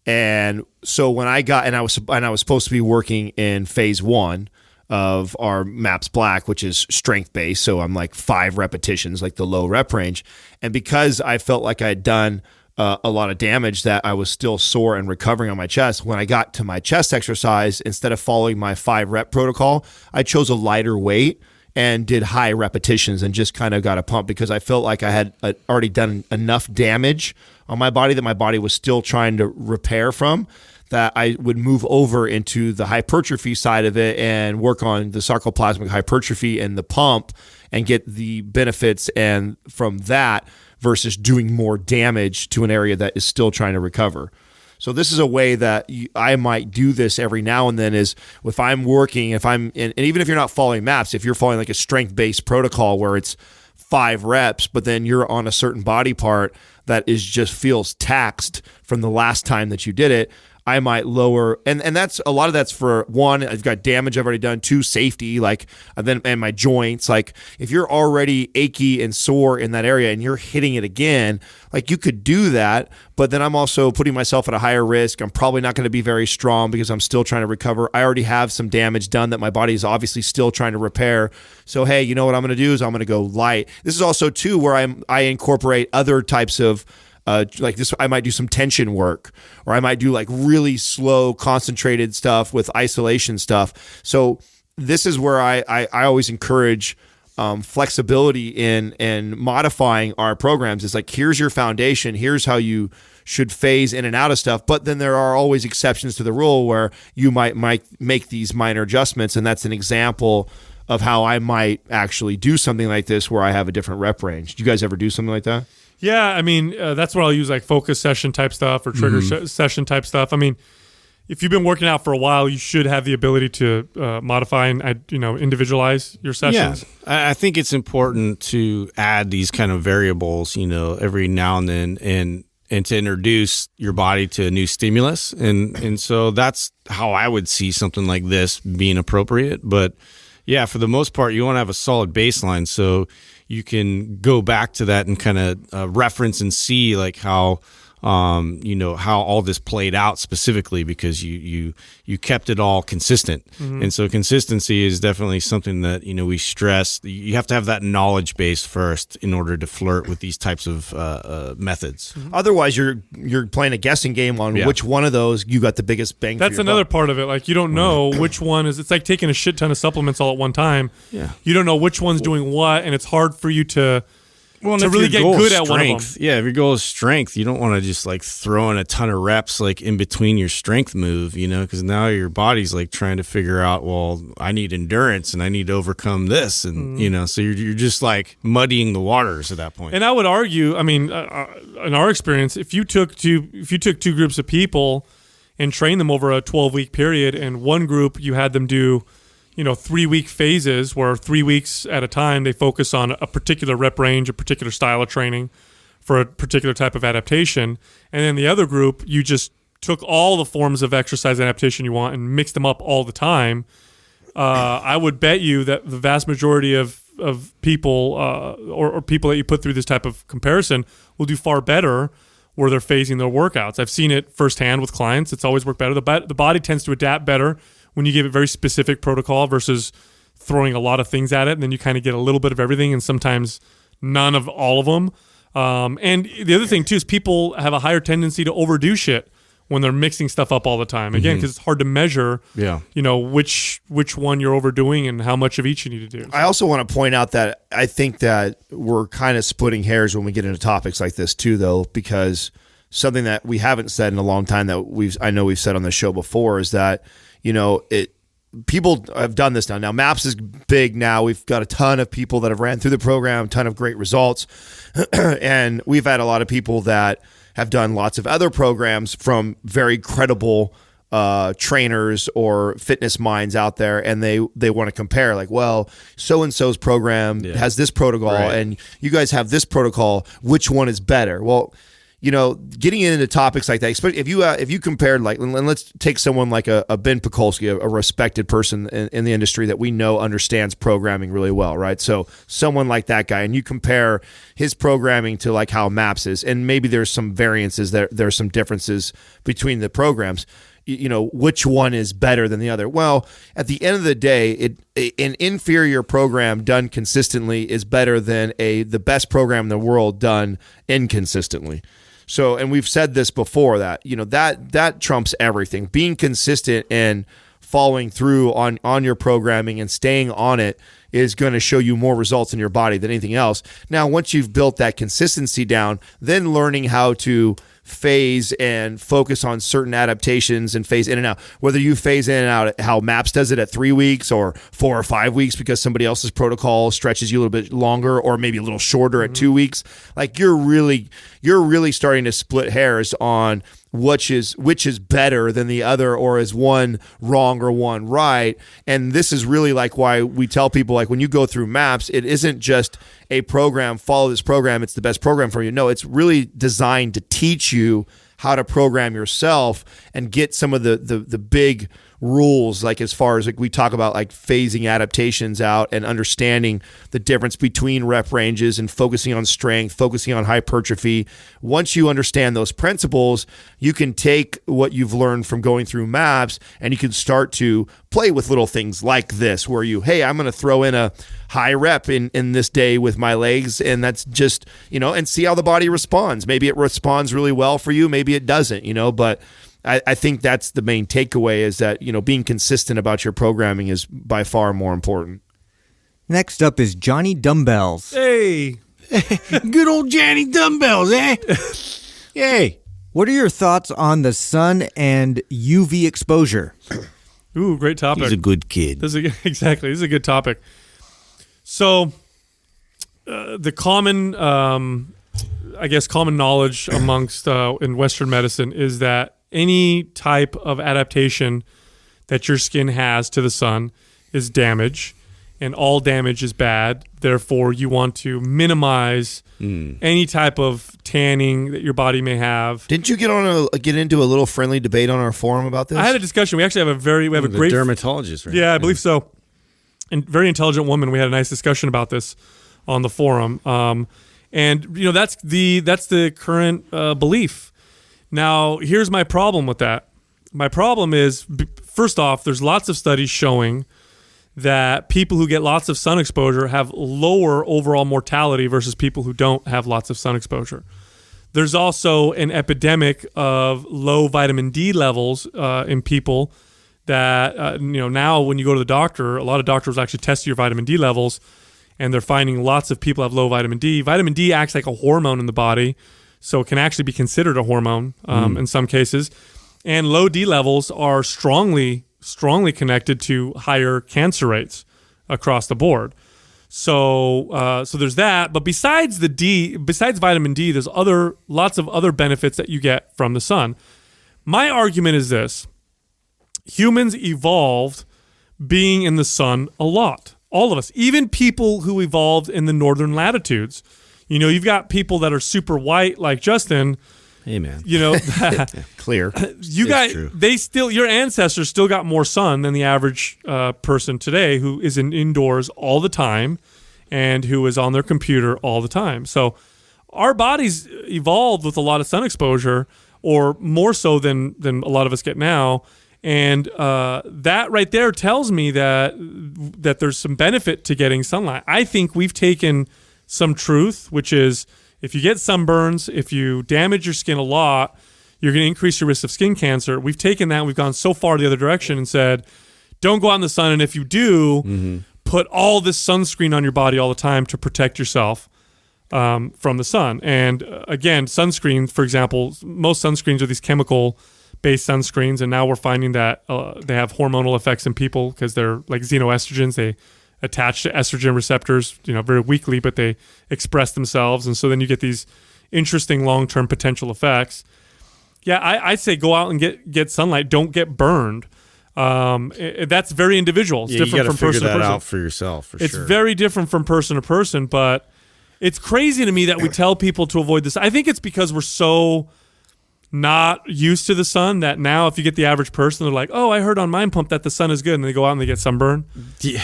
And so when I was supposed to be working in phase 1 of our MAPS Black, which is strength based. So I'm like 5 repetitions, like the low rep range. And because I felt like I had done a lot of damage, that I was still sore and recovering on my chest, when I got to my chest exercise, instead of following my 5 rep protocol, I chose a lighter weight and did high repetitions and just kind of got a pump, because I felt like I had already done enough damage on my body that my body was still trying to repair from, that I would move over into the hypertrophy side of it and work on the sarcoplasmic hypertrophy and the pump and get the benefits and from that versus doing more damage to an area that is still trying to recover. So this is a way that I might do this every now and then is if I'm working, and even if you're not following MAPS, if you're following like a strength-based protocol where it's 5 reps, but then you're on a certain body part that is just feels taxed from the last time that you did it, I might lower, and that's a lot of that's for one, I've got damage I've already done, 2, safety, and my joints. Like if you're already achy and sore in that area and you're hitting it again, like you could do that, but then I'm also putting myself at a higher risk. I'm probably not going to be very strong because I'm still trying to recover. I already have some damage done that my body is obviously still trying to repair. So hey, you know what I'm going to do is I'm going to go light. This is also too where I incorporate other types of like this, I might do some tension work, or I might do like really slow, concentrated stuff with isolation stuff. So this is where I always encourage flexibility in modifying our programs. It's like, here's your foundation, here's how you should phase in and out of stuff. But then there are always exceptions to the rule where you might make these minor adjustments, and that's an example of how I might actually do something like this where I have a different rep range. Do you guys ever do something like that? Yeah, I mean, that's where I'll use like focus session type stuff or trigger session type stuff. I mean, if you've been working out for a while, you should have the ability to modify and individualize your sessions. Yeah, I think it's important to add these kind of variables, every now and then, and to introduce your body to a new stimulus, and so that's how I would see something like this being appropriate. But yeah, for the most part, you want to have a solid baseline so you can go back to that and kind of reference and see like how how all this played out specifically, because you kept it all consistent. And so consistency is definitely something that we stress. You have to have that knowledge base first in order to flirt with these types of methods. Otherwise you're playing a guessing game on which one of those you got the biggest bang for your That's another buck. part of it. Like you don't know which one is. It's like taking a shit ton of supplements all at one time. Yeah. You don't know which one's doing what, and it's hard for you to and to if really your get goal good is at one of strength, them. Yeah, if your goal is strength, you don't want to just like throw in a ton of reps like in between your strength move, because now your body's like trying to figure out, well, I need endurance and I need to overcome this, and so you're just like muddying the waters at that point. And I would argue, I mean, in our experience, if you took two groups of people and trained them over a 12-week period, and one group you had them do 3-week phases where 3 weeks at a time they focus on a particular rep range, a particular style of training for a particular type of adaptation. And then the other group, you just took all the forms of exercise adaptation you want and mixed them up all the time. I would bet you that the vast majority of people or people that you put through this type of comparison will do far better where they're phasing their workouts. I've seen it firsthand with clients. It's always worked better. The body tends to adapt better when you give it very specific protocol versus throwing a lot of things at it, and then you kind of get a little bit of everything and sometimes none of all of them. And the other thing too is people have a higher tendency to overdo shit when they're mixing stuff up all the time. Again, because it's hard to measure, which one you're overdoing and how much of each you need to do. I also want to point out that I think that we're kind of splitting hairs when we get into topics like this too, though, because something that we haven't said in a long time that I know we've said on the show before is that people have done this now. Now MAPS is big now. We've got a ton of people that have ran through the program, a ton of great results, and we've had a lot of people that have done lots of other programs from very credible trainers or fitness minds out there, and they want to compare like, well, so-and-so's program has this protocol and you guys have this protocol. Which one is better? Well, getting into topics like that, especially if you compared, like, and let's take someone like a Ben Pekulski, a respected person in the industry that we know understands programming really well, right? So someone like that guy, and you compare his programming to like how MAPS is, and maybe there's some variances, there's some differences between the programs. Which one is better than the other? Well, at the end of the day, an inferior program done consistently is better than the best program in the world done inconsistently. So, and we've said this before that, that trumps everything. Being consistent and following through on your programming and staying on it is going to show you more results in your body than anything else. Now, once you've built that consistency down, then learning how to phase and focus on certain adaptations and phase in and out, whether you phase in and out how MAPS does it at 3 weeks or 4 or 5 weeks because somebody else's protocol stretches you a little bit longer, or maybe a little shorter at 2 weeks. Like you're really starting to split hairs on which is better than the other, or is one wrong or one right. And this is really like why we tell people, like, when you go through MAPS, it isn't just a program, follow this program, it's the best program for you. No, it's really designed to teach you how to program yourself and get some of the big rules, like as far as like we talk about, like phasing adaptations out and understanding the difference between rep ranges and focusing on strength, focusing on hypertrophy. Once you understand those principles, you can take what you've learned from going through MAPS and you can start to play with little things like this, where hey, I'm going to throw in a high rep in this day with my legs, and that's just, and see how the body responds. Maybe it responds really well for you, maybe it doesn't, but I think that's the main takeaway, is that, being consistent about your programming is by far more important. Next up is Johnny Dumbbells. Hey. Good old Johnny Dumbbells, eh? Yay. What are your thoughts on the sun and UV exposure? Ooh, great topic. He's a good kid. Exactly. This is a good topic. So, the common, common knowledge amongst in Western medicine is that any type of adaptation that your skin has to the sun is damage, and all damage is bad. Therefore, you want to minimize any type of tanning that your body may have. Didn't you get into a little friendly debate on our forum about this? I had a discussion. We actually have a great dermatologist, right? Yeah, I believe so. And very intelligent woman. We had a nice discussion about this on the forum. And that's the current belief. Now, here's my problem with that. My problem is, first off, there's lots of studies showing that people who get lots of sun exposure have lower overall mortality versus people who don't have lots of sun exposure. There's also an epidemic of low vitamin D levels in people that, now when you go to the doctor, a lot of doctors actually test your vitamin D levels, and they're finding lots of people have low vitamin D. Vitamin D acts like a hormone in the body, so it can actually be considered a hormone in some cases. And low D levels are strongly connected to higher cancer rates across the board. So there's that. But besides vitamin D, there's lots of other benefits that you get from the sun. My argument is this: humans evolved being in the sun a lot. All of us, even people who evolved in the northern latitudes. You've got people that are super white, like Justin. Hey, man. Clear. Your ancestors still got more sun than the average person today, who is indoors all the time and who is on their computer all the time. So our bodies evolved with a lot of sun exposure, or more so than a lot of us get now. And that right there tells me that there's some benefit to getting sunlight. I think we've taken some truth, which is, if you get sunburns, if you damage your skin a lot, you're going to increase your risk of skin cancer. We've taken that and we've gone so far the other direction and said, don't go out in the sun. And if you do, put all this sunscreen on your body all the time to protect yourself from the sun. And again, sunscreen, for example, most sunscreens are these chemical-based sunscreens. And now we're finding that they have hormonal effects in people because they're like xenoestrogens. They attach to estrogen receptors, very weakly, but they express themselves. And so then you get these interesting long-term potential effects. Yeah, I say go out and get sunlight. Don't get burned. That's very individual. It's different from person to person. You got to figure that out for yourself, for sure. It's very different from person to person, but it's crazy to me that we tell people to avoid this. I think it's because we're so not used to the sun that now if you get the average person, they're like, oh, I heard on Mind Pump that the sun is good, and they go out and they get sunburn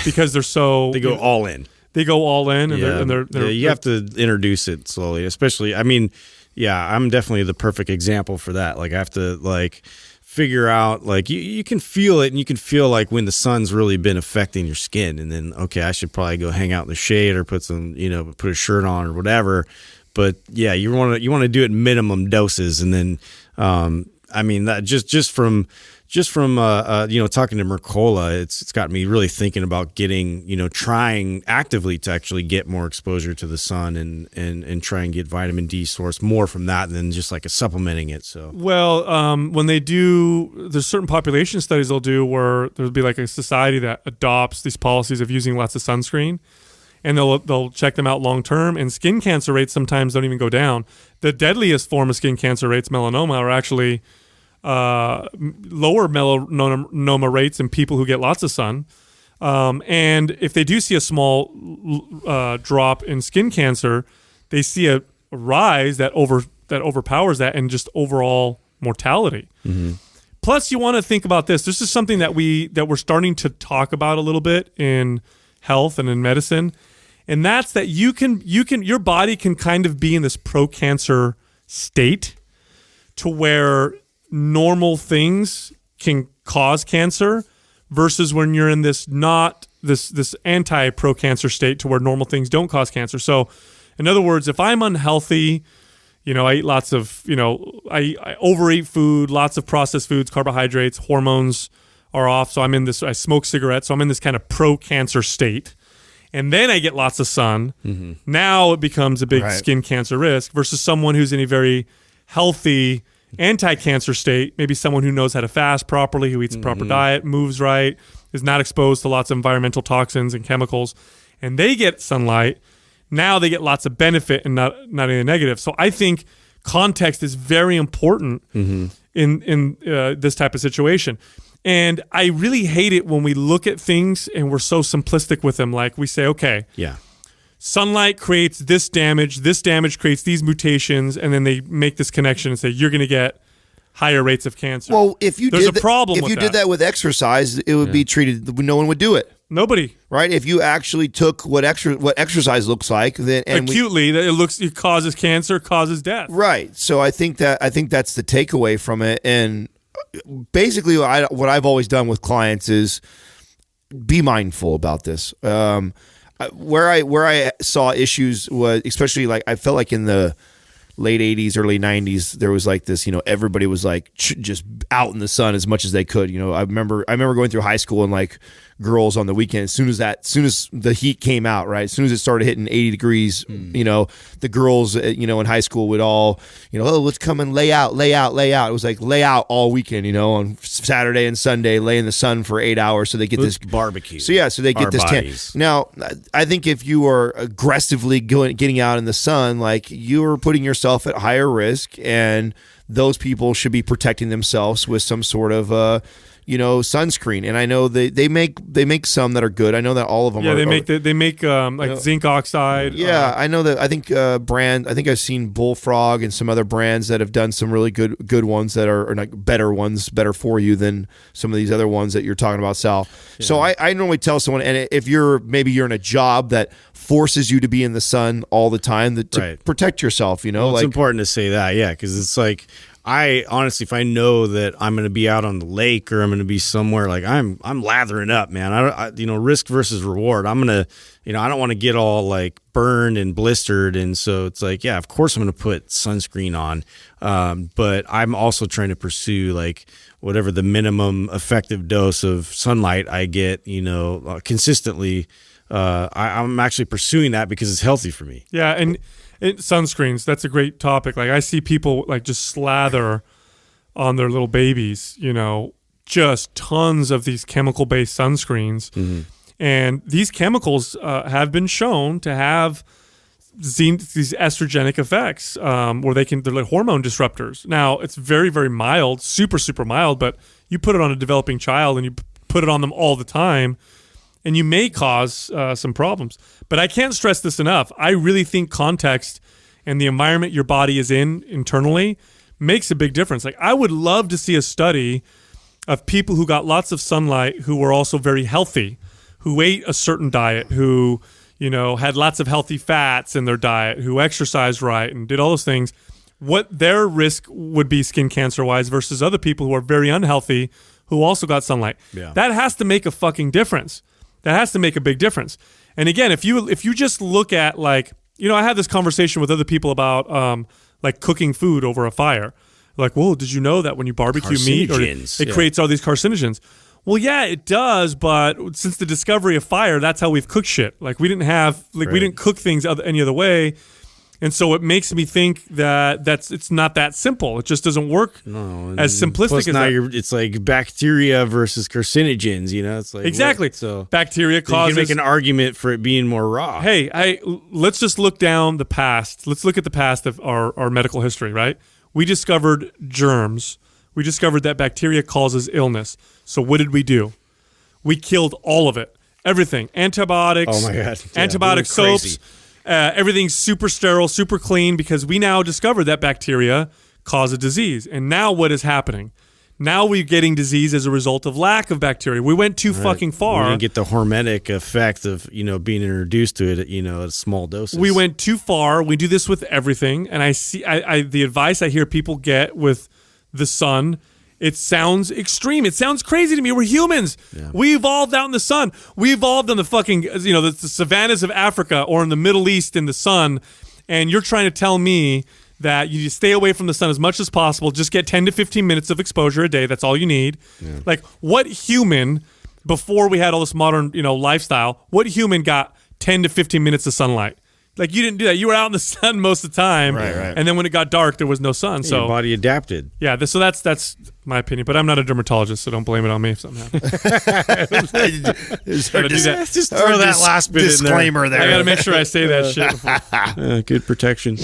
because they go all in. They go all in, and they're you have to introduce it slowly, especially. I mean, I'm definitely the perfect example for that. Like, I have to figure out, like, you can feel it, and you can feel like when the sun's really been affecting your skin, and then I should probably go hang out in the shade or put a shirt on or whatever. But yeah, you want to do it minimum doses, and then that just from talking to Mercola, it's got me really thinking about trying actively to actually get more exposure to the sun and try and get vitamin D source more from that than just like supplementing it. So when they do, there's certain population studies they'll do where there'll be like a society that adopts these policies of using lots of sunscreen. And they'll check them out long term, and skin cancer rates sometimes don't even go down. The deadliest form of skin cancer rates, melanoma, are actually lower melanoma rates in people who get lots of sun. And if they do see a small drop in skin cancer, they see a rise that overpowers that and just overall mortality. Plus, you want to think about this. This is something that we're starting to talk about a little bit in health and in medicine, and that's that your body can kind of be in this pro-cancer state to where normal things can cause cancer versus when you're in this anti-pro-cancer state to where normal things don't cause cancer. So, in other words, if I'm unhealthy, I eat lots of, I overeat food, lots of processed foods, carbohydrates, hormones are off. So I smoke cigarettes. So I'm in this kind of pro-cancer state. And then I get lots of sun. Now it becomes a big skin cancer risk versus someone who's in a very healthy anti-cancer state, maybe someone who knows how to fast properly, who eats a proper diet, moves right, is not exposed to lots of environmental toxins and chemicals, and they get sunlight. Now they get lots of benefit and not any negative. So I think context is very important in this type of situation. And I really hate it when we look at things and we're so simplistic with them. Like we say, okay, sunlight creates this damage creates these mutations, and then they make this connection and say you're going to get higher rates of cancer. Well, if you There's did a problem if with you did that with exercise, it would be treated. No one would do it. Nobody. Right? If you actually took what exercise looks like, then acutely, it causes cancer, causes death. Right. So I think that's the takeaway from it. And basically, what I've always done with clients is be mindful about this. Where I saw issues was, especially like I felt like in the late 80s, early 90s, there was like this, everybody was like just out in the sun as much as they could. I remember going through high school and like girls on the weekend, as soon as the heat came out, right? As soon as it started hitting 80 degrees, the girls, in high school would all, oh, let's come and lay out. It was like lay out all weekend, on Saturday and Sunday, lay in the sun for 8 hours so they get this barbecue. So they get this tan. Now, I think if you are aggressively getting out in the sun, like you are putting yourself at higher risk, and those people should be protecting themselves with some sort of sunscreen. And I know they make some that are good. I know that all of them. They make zinc oxide. Yeah, I know that. I think I've seen Bullfrog and some other brands that have done some really good ones that are like better ones, better for you than some of these other ones that you're talking about, Sal. Yeah. So I normally tell someone, and if you're in a job that forces you to be in the sun all the time, to protect yourself. It's important to say that, because it's like, I honestly, if I know that I'm going to be out on the lake or I'm going to be somewhere, like I'm lathering up, man. I risk versus reward. I'm going to, I don't want to get all like burned and blistered. And so it's like, of course I'm going to put sunscreen on. But I'm also trying to pursue like whatever the minimum effective dose of sunlight I get, consistently. I'm actually pursuing that because it's healthy for me. Yeah. And sunscreens, that's a great topic. Like I see people like just slather on their little babies, just tons of these chemical-based sunscreens. And these chemicals have been shown to have these estrogenic effects where they're like hormone disruptors. Now, it's very, very mild, super, super mild, but you put it on a developing child and you put it on them all the time, and you may cause some problems. But I can't stress this enough. I really think context and the environment your body is in internally makes a big difference. Like I would love to see a study of people who got lots of sunlight who were also very healthy, who ate a certain diet, who had lots of healthy fats in their diet, who exercised right and did all those things, what their risk would be skin cancer-wise versus other people who are very unhealthy who also got sunlight. Yeah. That has to make a fucking difference. That has to make a big difference. And again, if you just look at like, I had this conversation with other people about like cooking food over a fire. Like, whoa, did you know that when you barbecue meat, or it creates all these carcinogens? Well, yeah, it does. But since the discovery of fire, that's how we've cooked shit. Like we didn't cook things any other way. And so it makes me think that it's not that simple. It just doesn't work as simplistic plus as now that. It's like bacteria versus carcinogens. It's like exactly. So bacteria causes. You can make an argument for it being more raw. Hey, let's just look down the past. Let's look at the past of our medical history. Right? We discovered germs We discovered that bacteria causes illness. So what did we do? We killed all of it. Everything. Antibiotics. Oh my God. Yeah, antibiotic soaps. Everything's super sterile, super clean, because we now discovered that bacteria cause a disease. And now what is happening? Now we're getting disease as a result of lack of bacteria. We went too fucking far. We didn't get the hormetic effect of, being introduced to it, at small doses. We went too far. We do this with everything. And I see the advice I hear people get with the sun, it sounds extreme. It sounds crazy to me. We're humans. Yeah. We evolved out in the sun. We evolved on the fucking, the savannas of Africa or in the Middle East in the sun. And you're trying to tell me that you stay away from the sun as much as possible. Just get 10 to 15 minutes of exposure a day. That's all you need. Yeah. Like, what human, before we had all this modern, lifestyle, what human got 10 to 15 minutes of sunlight? Like, you didn't do that. You were out in the sun most of the time. Right. And then when it got dark, there was no sun. So your body adapted. Yeah, so that's my opinion. But I'm not a dermatologist, so don't blame it on me if something happens. Just throw that last bit disclaimer in there. I got to make sure I say that shit. Good protection.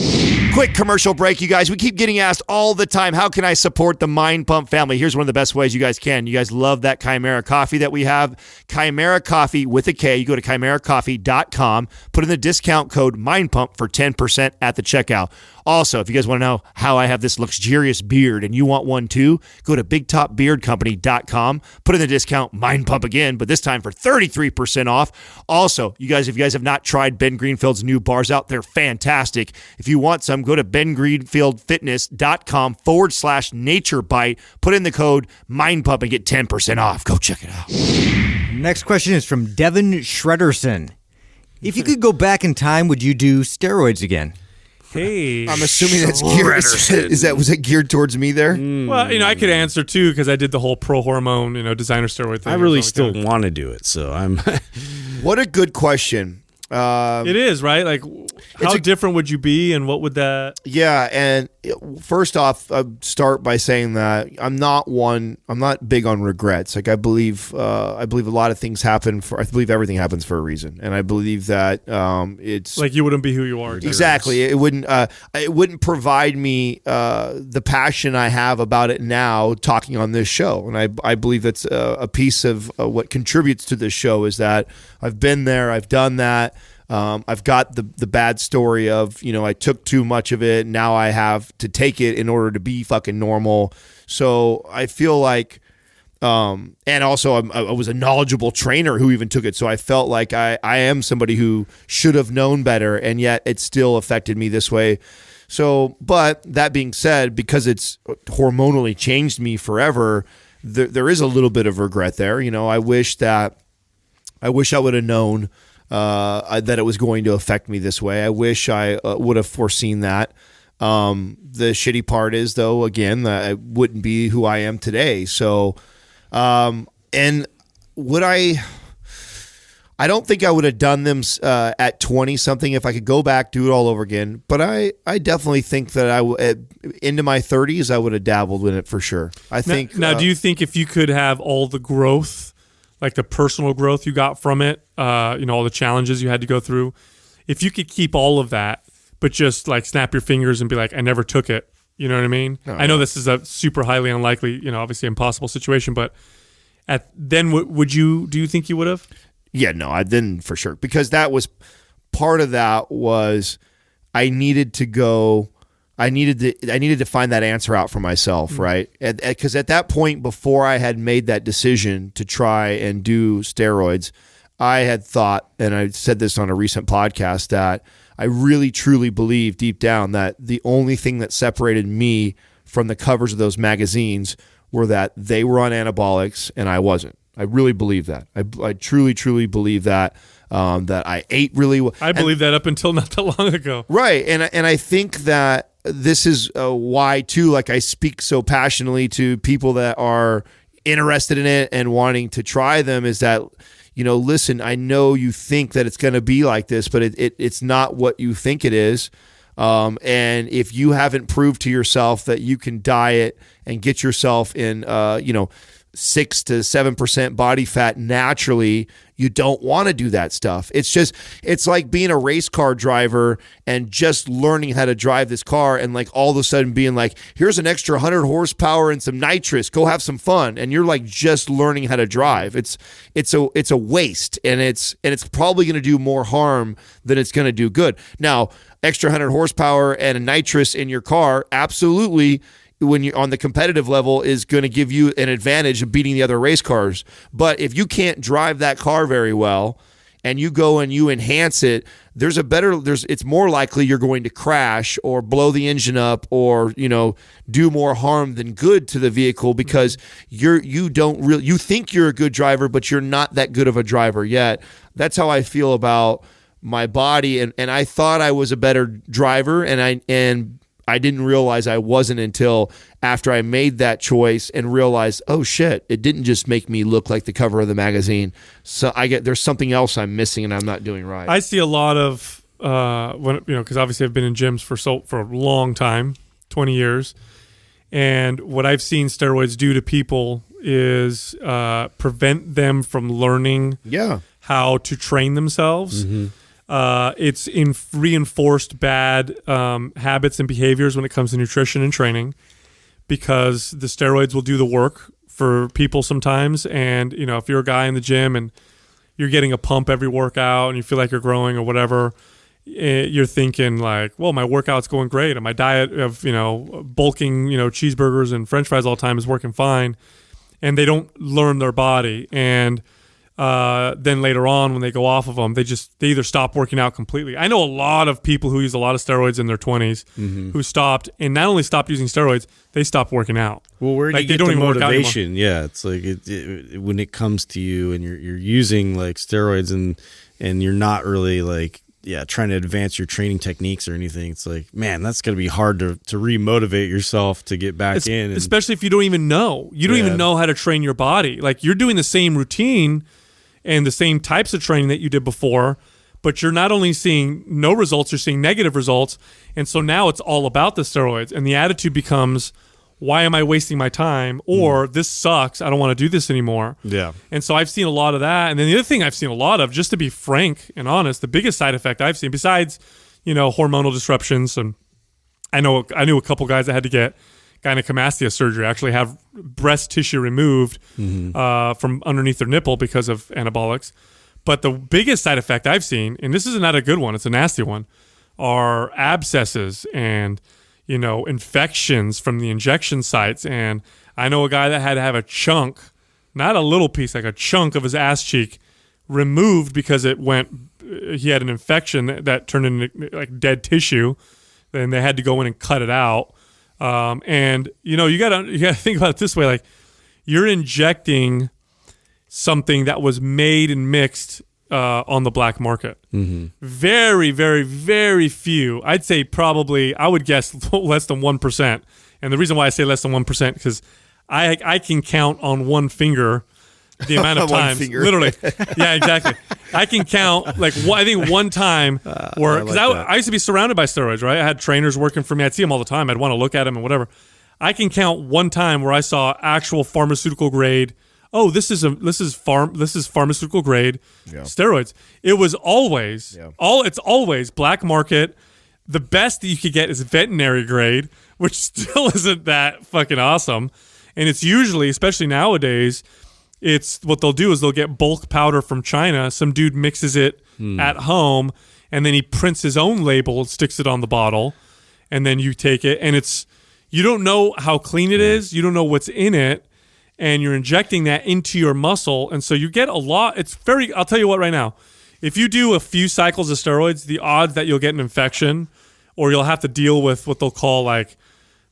Quick commercial break, you guys. We keep getting asked all the time, how can I support the Mind Pump family? Here's one of the best ways you guys can. You guys love that Chimera coffee that we have. Chimera Coffee with a K. You go to chimeracoffee.com, put in the discount code Mind Pump for 10% at the checkout. Also, if you guys want to know how I have this luxurious beard and you want one too, go to bigtopbeardcompany.com, put in the discount Mind Pump again, but this time for 33% off. Also, you guys, if you guys have not tried Ben Greenfield's new bars out, they're fantastic. If you want some, go to bengreenfieldfitness.com/naturebite, put in the code Mind Pump and get 10% off. Go check it out. Next question is from Devin Shredderson. If you could go back in time, would you do steroids again? Hey, I'm assuming that's geared. Was that geared towards me there? Well, I could answer too because I did the whole pro hormone, designer steroid thing. I really still want to do it, so I'm. What a good question. It is, right? Like, how different would you be, and what would that? Yeah, and first off, I'd start by saying that I'm not big on regrets. Like, I believe a lot of things happen I believe everything happens for a reason, and I believe that it's like you wouldn't be who you are. Exactly. It wouldn't provide me the passion I have about it now talking on this show, and I believe that's a piece of what contributes to this show is that I've been there, I've done that. I've got the bad story of, I took too much of it. Now I have to take it in order to be fucking normal. So I feel like, and also I was a knowledgeable trainer who even took it. So I felt like I am somebody who should have known better, and yet it still affected me this way. So, but that being said, because it's hormonally changed me forever, there is a little bit of regret there. I wish I would have known that it was going to affect me this way. I wish I would have foreseen that. The shitty part is, though, again, that I wouldn't be who I am today. So, and would I don't think I would have done them at 20-something if I could go back, do it all over again. But I definitely think that into my 30s, I would have dabbled in it for sure. Now, do you think if you could have all the growth, like the personal growth you got from it, all the challenges you had to go through, if you could keep all of that, but just like snap your fingers and be like, I never took it. You know what I mean? I know this is a super highly unlikely, obviously impossible situation, but then do you think you would have? Yeah, no, I didn't for sure. Because that was part of that was I needed to find that answer out for myself, right? Because at that point, before I had made that decision to try and do steroids, I had thought, and I said this on a recent podcast, that I really truly believe deep down that the only thing that separated me from the covers of those magazines were that they were on anabolics and I wasn't. I really believe that. I truly, truly believe that. That I ate really well. I believe that up until not that long ago. Right, and I think that this is why too. Like, I speak so passionately to people that are interested in it and wanting to try them. Is that, listen, I know you think that it's going to be like this, but it's not what you think it is. And if you haven't proved to yourself that you can diet and get yourself in, 6 to 7% body fat naturally, you don't want to do that stuff. It's like being a race car driver and just learning how to drive this car and like all of a sudden being like, here's an extra 100 horsepower and some nitrous, go have some fun. And you're like just learning how to drive. It's a waste, and it's probably going to do more harm than it's going to do good. Now, extra 100 horsepower and a nitrous in your car, absolutely, when you're on the competitive level, is going to give you an advantage of beating the other race cars. But if you can't drive that car very well and you go and you enhance it, it's more likely you're going to crash or blow the engine up or, do more harm than good to the vehicle because you think you're a good driver, but you're not that good of a driver yet. That's how I feel about my body. And I thought I was a better driver, and I didn't realize I wasn't until after I made that choice and realized, oh shit, it didn't just make me look like the cover of the magazine. So there's something else I'm missing and I'm not doing right. I see a lot of because obviously I've been in gyms for a long time, 20 years, and what I've seen steroids do to people is prevent them from learning how to train themselves. Mm-hmm. It's reinforced bad habits and behaviors when it comes to nutrition and training, because the steroids will do the work for people sometimes. And, if you're a guy in the gym and you're getting a pump every workout and you feel like you're growing or whatever, you're thinking like, well, my workout's going great and my diet of, bulking, cheeseburgers and French fries all the time is working fine. And they don't learn their body. And then later on, when they go off of them, they either stop working out completely. I know a lot of people who use a lot of steroids in their 20s who stopped, and not only stopped using steroids, they stopped working out. Well, where do you get the motivation? Yeah, it's like when it comes to you and you're using like steroids and you're not really like trying to advance your training techniques or anything. It's like, man, that's going to be hard to re-motivate yourself to get back in. Especially if you don't even know. You don't even know how to train your body. Like, you're doing the same routine and the same types of training that you did before, but you're not only seeing no results, you're seeing negative results. And so now it's all about the steroids, and the attitude becomes, why am I wasting my time? Or this sucks, I don't want to do this anymore. Yeah. And so I've seen a lot of that. And then the other thing I've seen a lot of, just to be frank and honest, the biggest side effect I've seen, besides, hormonal disruptions, and I knew a couple guys that had to get gynecomastia surgery, actually have breast tissue removed from underneath their nipple because of anabolics. But the biggest side effect I've seen, and this is not a good one, it's a nasty one, are abscesses and infections from the injection sites. And I know a guy that had to have a chunk, not a little piece, like a chunk of his ass cheek removed because he had an infection that turned into like dead tissue. Then they had to go in and cut it out. And you gotta think about it this way: like, you're injecting something that was made and mixed on the black market. Mm-hmm. Very, very, very few. I'd say probably, I would guess less than 1%. And the reason why I say less than 1% because I can count on one finger the amount of times, literally. Yeah, exactly. I can count I think one time where, because I used to be surrounded by steroids, right? I had trainers working for me. I'd see them all the time. I'd want to look at them and whatever. I can count one time where I saw actual pharmaceutical grade. Oh, this is pharmaceutical grade steroids. It was always it's always black market. The best that you could get is veterinary grade, which still isn't that fucking awesome. And it's usually, especially nowadays, it's what they'll do is they'll get bulk powder from China. Some dude mixes it at home, and then he prints his own label and sticks it on the bottle, and then you take it, and you don't know how clean it is. You don't know what's in it, and you're injecting that into your muscle, and so you get a lot. I'll tell you what right now, if you do a few cycles of steroids, the odds that you'll get an infection or you'll have to deal with what they'll call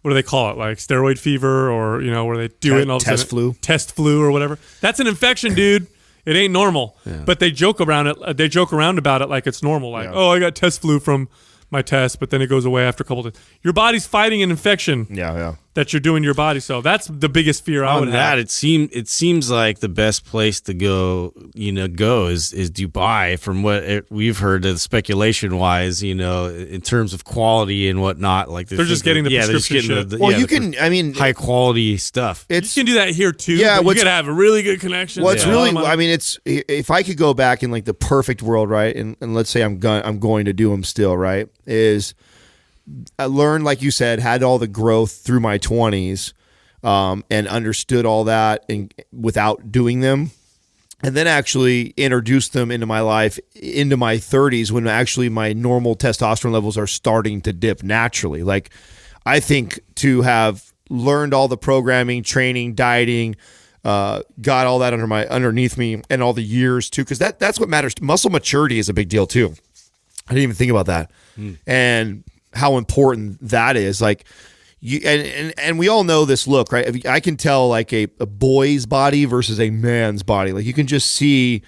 what do they call it? Like steroid fever, or where they do it and all test flu or whatever. That's an infection, dude. It ain't normal. Yeah. But they joke around it. They joke around about it like it's normal. Like, oh, I got test flu from my test, but then it goes away after a couple of days. Your body's fighting an infection. Yeah. that you're doing to your body. So that's the biggest fear I would have. It seems like the best place to go is Dubai. From what we've heard, speculation wise, in terms of quality and whatnot, like they're just getting the prescription shit. high quality stuff. You can do that here too. Yeah, but you gotta have a really good connection. What's it's if I could go back in like the perfect world, right? And let's say I'm going to do them still, right? Is I learned, like you said, had all the growth through my 20s, and understood all that without doing them, and then actually introduced them into my life into my 30s when actually my normal testosterone levels are starting to dip naturally. Like, I think to have learned all the programming, training, dieting, got all that underneath me, and all the years too, because that's what matters. Muscle maturity is a big deal too. I didn't even think about that, and how important that is. Like, you and we all know this look, right? I can tell like a boy's body versus a man's body. Like, you can just see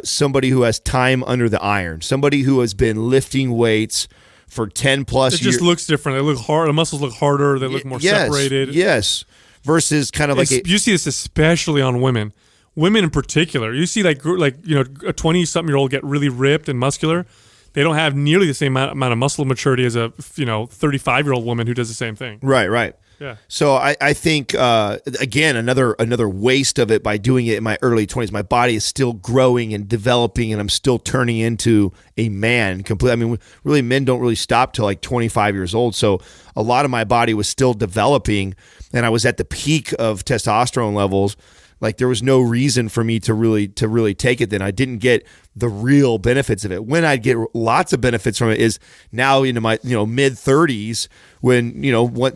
somebody who has time under the iron, somebody who has been lifting weights for 10 plus years. It just looks different. They look hard. The muscles look harder. They look more separated. Yes. Versus kind of you see this especially on women in particular. You see like a 20-something-year-old get really ripped and muscular. They don't have nearly the same amount of muscle maturity as a 35-year-old woman who does the same thing. Right. Yeah. So I think again another waste of it by doing it in my early 20s. My body is still growing and developing, and I'm still turning into a man completely. I mean, really, men don't really stop till like 25 years old. So a lot of my body was still developing, and I was at the peak of testosterone levels. Like, there was no reason for me to really take it then. I didn't get the real benefits of it. When I'd get lots of benefits from it is now into my mid 30s, when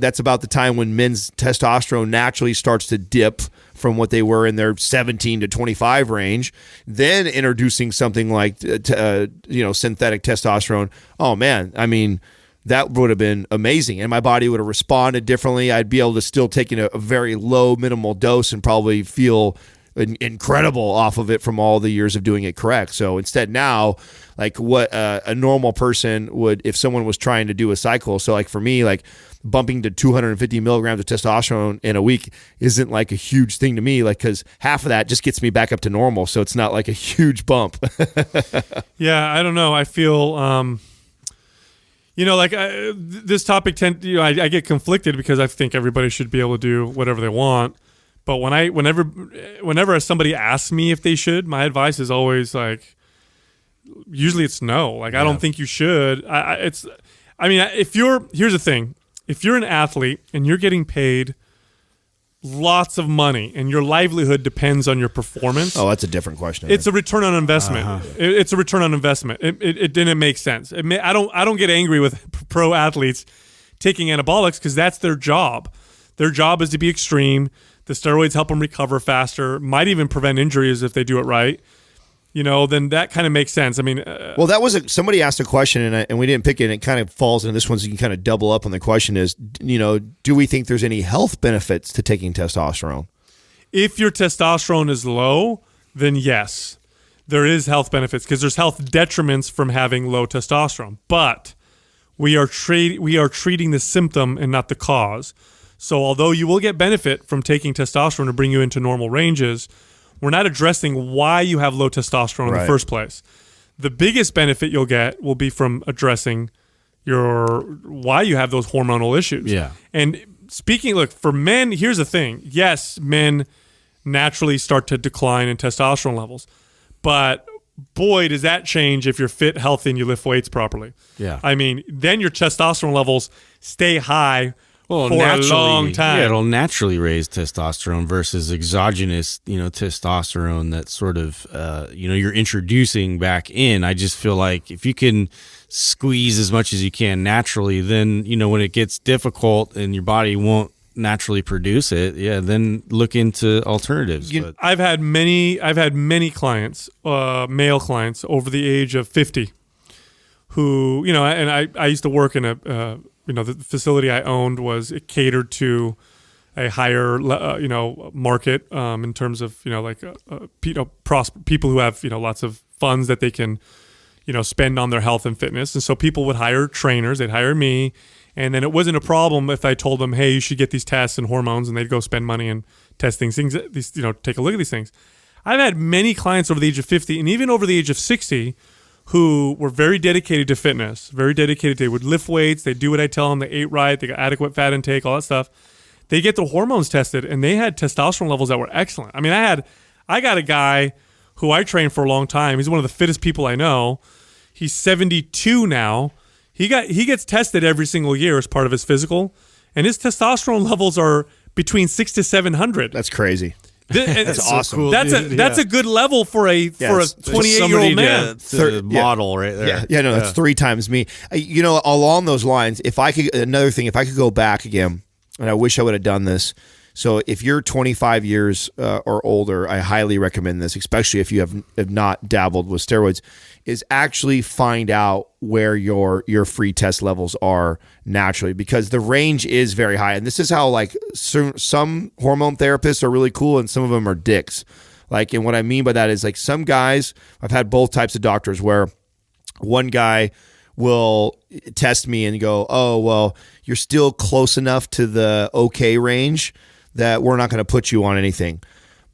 that's about the time when men's testosterone naturally starts to dip from what they were in their 17 to 25 range. Then introducing something like synthetic testosterone. Oh man, I mean, that would have been amazing, and my body would have responded differently. I'd be able to still take in a very low minimal dose and probably feel incredible off of it from all the years of doing it correct. So instead now, like what a normal person would, if someone was trying to do a cycle. So like for me, like bumping to 250 milligrams of testosterone in a week isn't like a huge thing to me, like, because half of that just gets me back up to normal. So it's not like a huge bump. Yeah, I don't know. I feel... this topic I get conflicted because I think everybody should be able to do whatever they want. But whenever somebody asks me if they should, my advice is always like, usually it's no. Like, I don't think you should. Here's the thing. If you're an athlete and you're getting paid lots of money and your livelihood depends on your performance. Oh, that's a different question. It's a return on investment. It's a return on investment. It didn't make sense. I don't get angry with pro athletes taking anabolics because that's their job. Their job is to be extreme. The steroids help them recover faster, might even prevent injuries if they do it right. Then that kind of makes sense. I mean, well, that was somebody asked a question and we didn't pick it, and it kind of falls into this one, so you can kind of double up on the question is, do we think there's any health benefits to taking testosterone? If your testosterone is low, then yes, there is health benefits because there's health detriments from having low testosterone. But we are treating the symptom and not the cause. So although you will get benefit from taking testosterone to bring you into normal ranges, we're not addressing why you have low testosterone in the first place. The biggest benefit you'll get will be from addressing why you have those hormonal issues. Yeah. And for men, here's the thing. Yes, men naturally start to decline in testosterone levels. But boy, does that change if you're fit, healthy, and you lift weights properly. Yeah. I mean, then your testosterone levels stay high for a long time. Yeah, it'll naturally raise testosterone versus exogenous, testosterone that sort of, you're introducing back in. I just feel like if you can squeeze as much as you can naturally, then, when it gets difficult and your body won't naturally produce it, then look into alternatives. I've had many clients, male clients over the age of 50 who, and I used to work in the facility I owned it catered to a higher, market in terms of, people who have, lots of funds that they can, spend on their health and fitness. And so people would hire trainers, they'd hire me, And then it wasn't a problem if I told them, hey, you should get these tests and hormones, and they'd go spend money and test these, take a look at these things. I've had many clients over the age of 50 and even over the age of 60 who were very dedicated to fitness, very dedicated. They would lift weights. They do what I tell them. They ate right. They got adequate fat intake, all that stuff. They get their hormones tested, and they had testosterone levels that were excellent. I mean, I got a guy who I trained for a long time. He's one of the fittest people I know. He's 72 now. He gets tested every single year as part of his physical, and his testosterone levels are between 600 to 700. That's crazy. That's awesome. Cool, that's a good level for a 28-year-old man. To model right there. No, that's 3 times me. Along those lines, if I could go back again, and I wish I would have done this. So if you're 25 years or older, I highly recommend this, especially if you have not dabbled with steroids, is actually find out where your free test levels are naturally, because the range is very high. And this is how some hormone therapists are really cool and some of them are dicks. And what I mean by that is some guys, I've had both types of doctors where one guy will test me and go, oh, well, you're still close enough to the okay range that we're not going to put you on anything.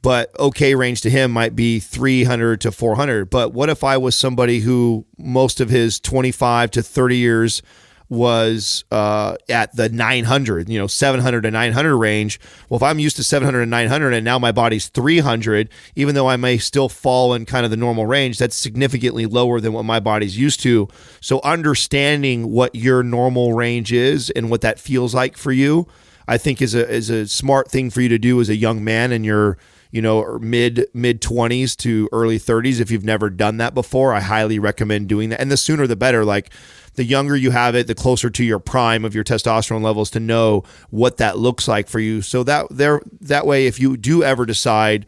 But okay range to him might be 300 to 400. But what if I was somebody who most of his 25 to 30 years was at the 900, 700 to 900 range? Well, if I'm used to 700 and 900 and now my body's 300, even though I may still fall in kind of the normal range, that's significantly lower than what my body's used to. So understanding what your normal range is and what that feels like for you, I think is a smart thing for you to do as a young man in your mid 20s to early 30s. If you've never done that before, I highly recommend doing that. And the sooner the better. The younger you have it, the closer to your prime of your testosterone levels to know what that looks like for you. So that way, if you do ever decide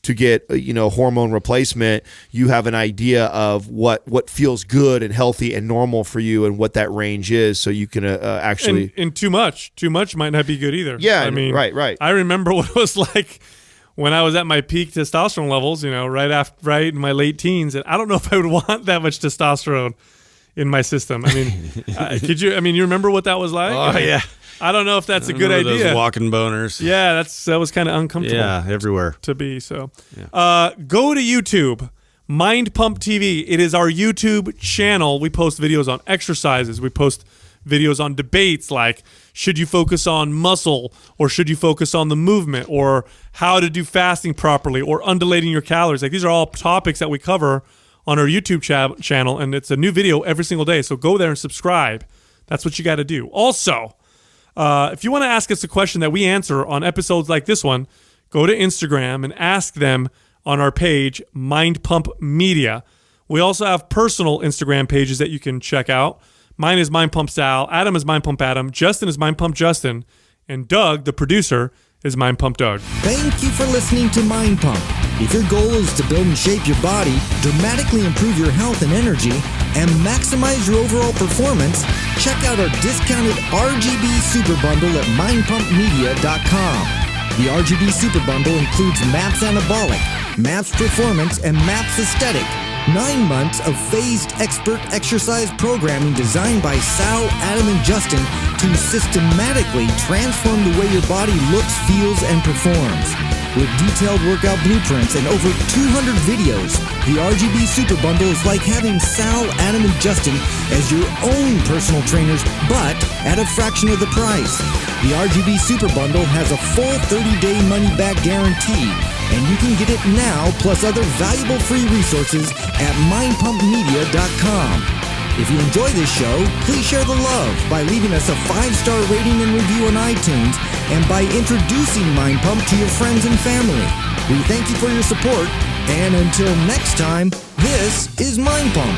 to get hormone replacement, you have an idea of what feels good and healthy and normal for you and what that range is, so you can actually and too much might not be good either. Yeah, I mean, right. I remember what it was like when I was at my peak testosterone levels, right in my late teens, and I don't know if I would want that much testosterone in my system. I mean, could you? I mean, you remember what that was like? Oh yeah. I don't know if that's a good idea. Those walking boners. Yeah, that was kind of uncomfortable. Yeah, everywhere to be. So, go to YouTube, Mind Pump TV. It is our YouTube channel. We post videos on exercises. We post videos on debates like should you focus on muscle or should you focus on the movement, or how to do fasting properly, or undulating your calories. These are all topics that we cover on our YouTube channel, and it's a new video every single day. So go there and subscribe. That's what you got to do. Also, if you want to ask us a question that we answer on episodes like this one, go to Instagram and ask them on our page, Mind Pump Media. We also have personal Instagram pages that you can check out. Mine is Mind Pump Sal, Adam is Mind Pump Adam, Justin is Mind Pump Justin, and Doug, the producer, is Mind Pump Doug. Thank you for listening to Mind Pump. If your goal is to build and shape your body, dramatically improve your health and energy, and maximize your overall performance, check out our discounted RGB Super Bundle at mindpumpmedia.com. The RGB Super Bundle includes MAPS Anabolic, MAPS Performance, and MAPS Aesthetic. 9 months of phased expert exercise programming designed by Sal, Adam, and Justin to systematically transform the way your body looks, feels, and performs. With detailed workout blueprints and over 200 videos, the RGB Super Bundle is like having Sal, Adam, and Justin as your own personal trainers, but at a fraction of the price. The RGB Super Bundle has a full 30-day money-back guarantee, and you can get it now plus other valuable free resources at mindpumpmedia.com. If you enjoy this show, please share the love by leaving us a 5-star rating and review on iTunes, and by introducing Mind Pump to your friends and family. We thank you for your support, and until next time, this is Mind Pump.